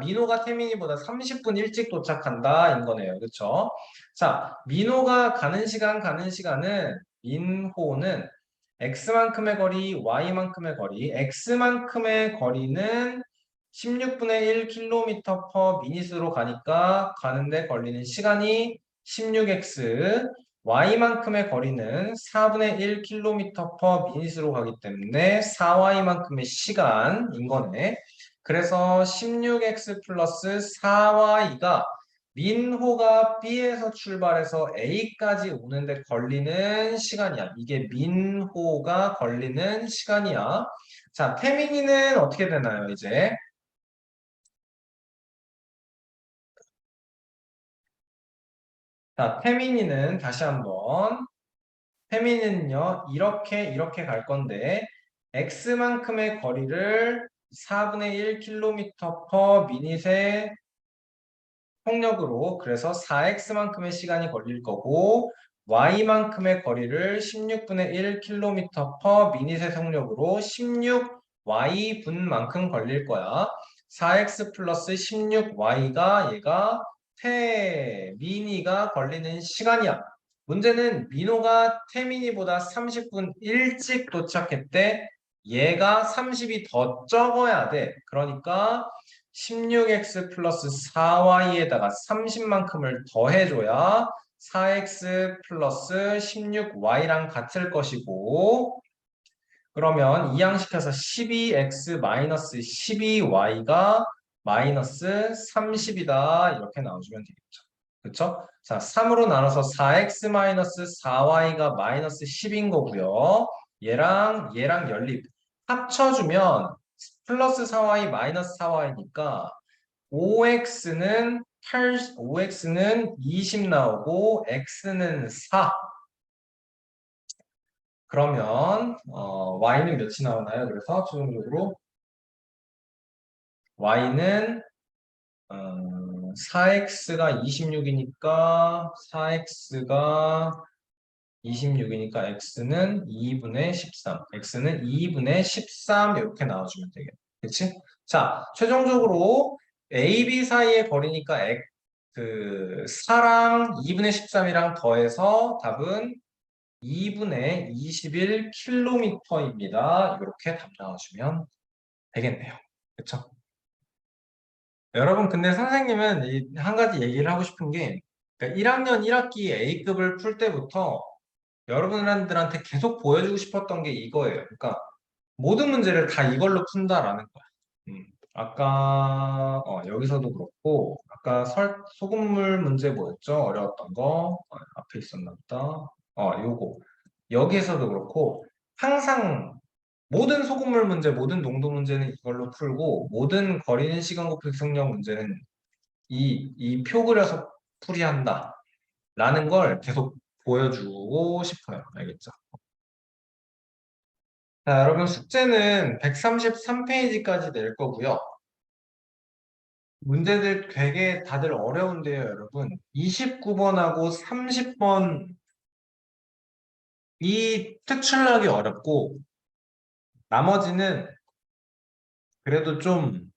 민호가 태민이보다 30분 일찍 도착한다. 인 거네요. 그쵸? 자, 민호가 가는 시간은 민호는 x만큼의 거리, y만큼의 거리, x만큼의 거리는 16분의 1km per minute으로 가니까 가는데 걸리는 시간이 16x, y만큼의 거리는 4분의 1km/min으로 가기 때문에 4y만큼의 시간인 거네. 그래서 16x 플러스 4y가 민호가 B에서 출발해서 A까지 오는데 걸리는 시간이야. 이게 민호가 걸리는 시간이야. 자, 태민이는 어떻게 되나요, 이제? 자, 태민이는 다시 한번. 태민이는요, 이렇게 갈 건데, x만큼의 거리를 4분의 1km/min의 속력으로, 그래서 4x만큼의 시간이 걸릴 거고, y만큼의 거리를 16분의 1km/min의 속력으로 16y분만큼 걸릴 거야. 4x 플러스 16y가 얘가 태민이가 걸리는 시간이야. 문제는 민호가 태민이보다 30분 일찍 도착했대. 얘가 30이 더 적어야 돼. 그러니까 16x 플러스 4y에다가 30만큼을 더해줘야 4x 플러스 16y랑 같을 것이고, 그러면 이항시켜서 12x 마이너스 12y가 마이너스 30이다. 이렇게 나와주면 되겠죠. 그쵸? 자, 3으로 나눠서 4x 마이너스 4y가 마이너스 10인 거고요. 얘랑 연립. 합쳐주면 플러스 4y 마이너스 4y니까 5x는 20 나오고 x는 4. 그러면 y는 몇이 나오나요? 그래서 최종적으로 y는 4x가 26이니까 4x가 26이니까 x는 2분의 13. x는 2분의 13 이렇게 나와주면 되겠다. 그치? 자, 최종적으로 A, B 사이의 거리니까 4랑 2분의 13이랑 더해서 답은 2분의 21km입니다. 이렇게 답 나와주면 되겠네요. 그쵸? 여러분, 근데 선생님은 한 가지 얘기를 하고 싶은 게, 그러니까 1학년 1학기 A급을 풀 때부터 여러분들한테 계속 보여주고 싶었던 게 이거예요. 그러니까 모든 문제를 다 이걸로 푼다라는 거야. 아까 여기서도 그렇고 아까 소금물 문제 뭐였죠? 어려웠던 거 앞에 있었나 보다. 요거 여기에서도 그렇고 항상 모든 소금물 문제, 모든 농도 문제는 이걸로 풀고 모든 거리는 시간 곱하기 속력 문제는 이 표 그려서 풀이한다. 라는 걸 계속 보여주고 싶어요. 알겠죠? 자, 여러분 숙제는 133페이지까지 낼 거고요. 문제들 되게 다들 어려운데요, 여러분. 29번하고 30번 이 특출나게 어렵고 나머지는 그래도 좀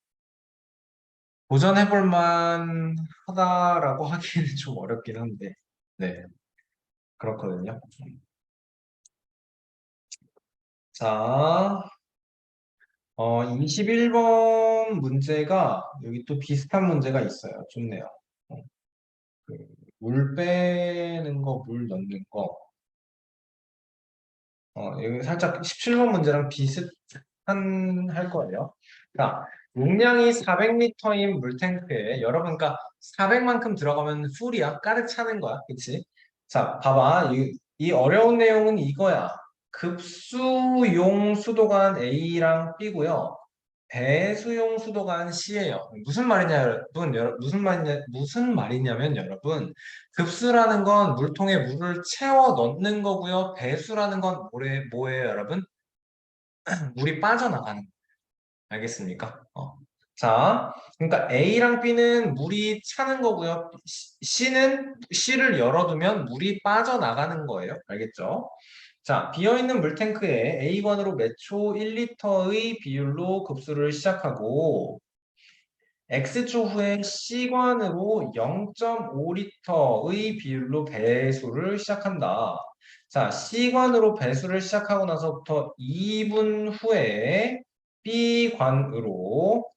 도전해볼 만하다라고 하기에는 좀 어렵긴 한데 네, 그렇거든요. 자, 21번 문제가 여기 또 비슷한 문제가 있어요. 좋네요. 어, 그물 빼는 거, 물 넣는 거. 여기 살짝 17번 문제랑 비슷한 할 거예요. 자, 용량이 400리터인 물탱크에 여러분, 그러니까 400만큼 들어가면 풀이야. 가득 차는 거야. 그치? 자, 봐봐. 이 어려운 내용은 이거야. 급수용 수도관 A랑 B고요. 배수용 수도관 C예요. 무슨 말이냐, 여러분? 무슨 말이냐면, 여러분, 급수라는 건 물통에 물을 채워 넣는 거고요. 배수라는 건 뭐예요, 여러분? 물이 빠져나가는 거. 알겠습니까? 자, 그러니까 A랑 B는 물이 차는 거고요. C를 열어두면 물이 빠져나가는 거예요. 알겠죠? 자, 비어있는 물탱크에 A관으로 매초 1리터의 비율로 급수를 시작하고 X초 후에 C관으로 0.5리터의 비율로 배수를 시작한다. 자, C관으로 배수를 시작하고 나서부터 2분 후에 B관으로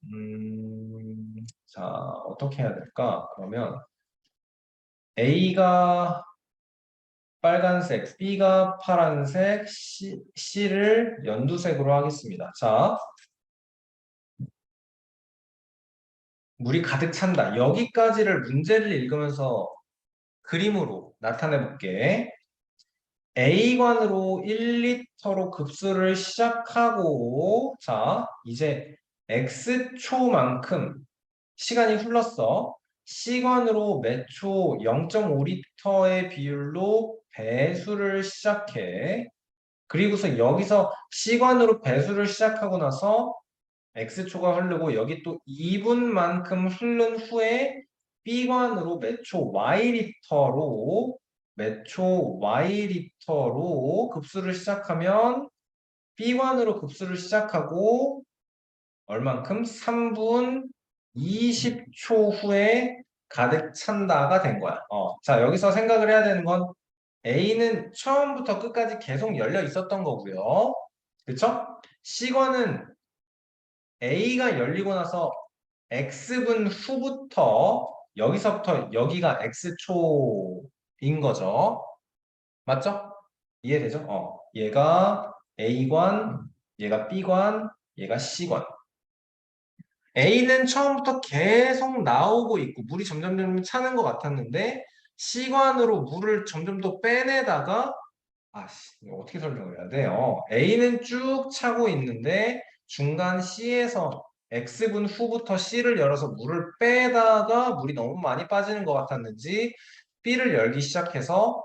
자, 어떻게 해야 될까? 그러면 A가 빨간색, B가 파란색, C를 연두색으로 하겠습니다. 자, 물이 가득 찬다. 여기까지를 문제를 읽으면서 그림으로 나타내 볼게. A관으로 1리터로 급수를 시작하고, 자, 이제 X초만큼 시간이 흘렀어. C관으로 몇 초 0.5리터의 비율로 배수를 시작해. 그리고서 여기서 C관으로 배수를 시작하고 나서 X초가 흐르고 여기 또 2분만큼 흐른 후에 B관으로 몇 초 Y리터로 급수를 시작하면 B관으로 급수를 시작하고 얼만큼? 3분 20초 후에 가득 찬다가 된 거야. 자, 여기서 생각을 해야 되는 건 A는 처음부터 끝까지 계속 열려 있었던 거고요. 그쵸? C관은 A가 열리고 나서 X분 후부터 여기서부터 여기가 X초인 거죠. 맞죠? 이해되죠? 얘가 A관, 얘가 B관, 얘가 C관. A는 처음부터 계속 나오고 있고 물이 점점 차는 것 같았는데 C관으로 물을 점점 더 빼내다가 이거 어떻게 설명을 해야 돼요? A는 쭉 차고 있는데 중간 C에서 X분 후부터 C를 열어서 물을 빼다가 물이 너무 많이 빠지는 것 같았는지 B를 열기 시작해서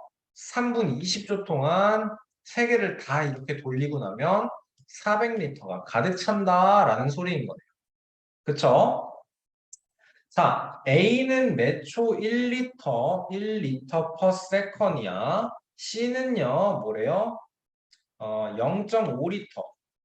3분 20초 동안 세 개를 다 이렇게 돌리고 나면 400리터가 가득 찬다라는 소리인 거예요. 그쵸? 자, A는 몇 초 1리터 per second이야. C는요, 뭐래요? 0.5리터,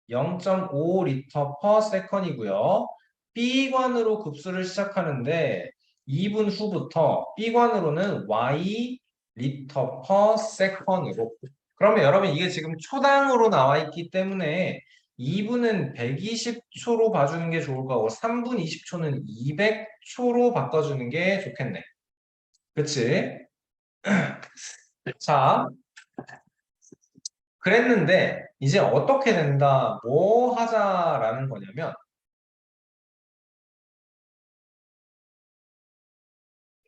0.5리터 per second이고요. B관으로 급수를 시작하는데 2분 후부터 B관으로는 Y 리터 per second으로. 그러면 여러분 이게 지금 초당으로 나와 있기 때문에 2분은 120초로 봐주는 게 좋을 거고 3분 20초는 200초로 바꿔주는 게 좋겠네. 그치? 자, 그랬는데 이제 어떻게 된다, 뭐 하자라는 거냐면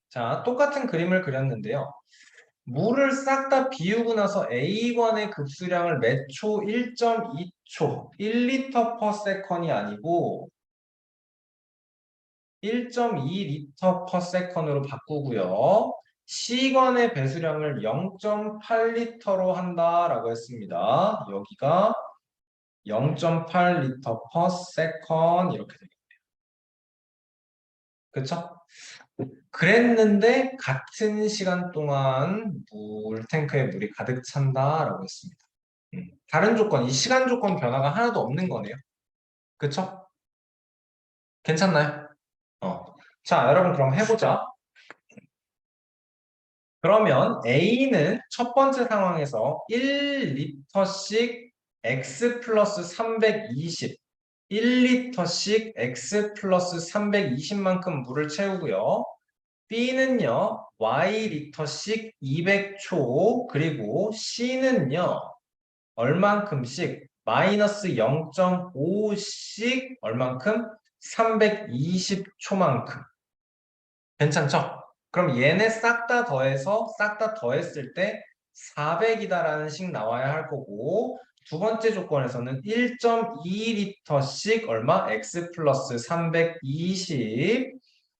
자, 똑같은 그림을 그렸는데요. 물을 싹 다 비우고 나서 A관의 급수량을 몇 초? 1.2초, 1리터 per second이 아니고 1.2리터 per second으로 바꾸고요. C관의 배수량을 0.8리터로 한다라고 했습니다. 여기가 0.8리터 per second 이렇게 되겠네요. 그쵸? 그랬는데 같은 시간 동안 물탱크에 물이 가득 찬다라고 했습니다. 다른 조건, 이 시간 조건 변화가 하나도 없는 거네요. 그쵸? 괜찮나요? 어. 자, 여러분 그럼 해보자. 그러면 A는 첫 번째 상황에서 1리터씩 X 플러스 320, 1리터씩 X 플러스 320만큼 물을 채우고요. B는요, Y리터씩 200초, 그리고 C는요, 얼만큼씩 마이너스 0.5씩 얼만큼? 320초만큼. 괜찮죠? 그럼 얘네 싹 다 더해서 싹 다 더했을 때 400이다라는 식 나와야 할 거고 두 번째 조건에서는 1.2리터씩 얼마? X 플러스 320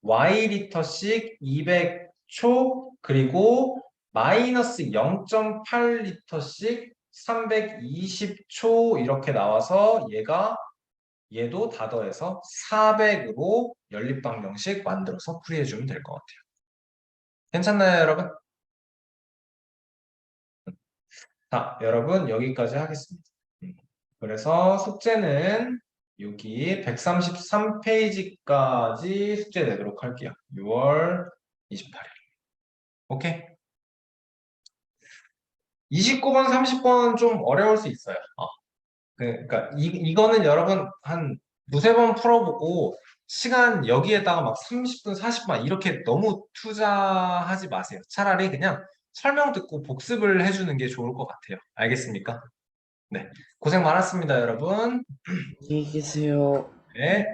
Y리터씩 200초 그리고 마이너스 0.8리터씩 320초 이렇게 나와서 얘도 다 더해서 400으로 연립방정식 만들어서 풀이해주면 될 것 같아요. 괜찮나요, 여러분? 자, 여러분 여기까지 하겠습니다. 그래서 숙제는 여기 133페이지까지 숙제 내도록 할게요. 6월 28일. 오케이? 29번, 30번 좀 어려울 수 있어요. 그러니까 이거는 여러분 한 두세 번 풀어보고 시간 여기에다가 막 30분, 40분 이렇게 너무 투자하지 마세요. 차라리 그냥 설명 듣고 복습을 해주는 게 좋을 것 같아요. 알겠습니까? 네. 고생 많았습니다, 여러분. 안녕히 계세요. 네.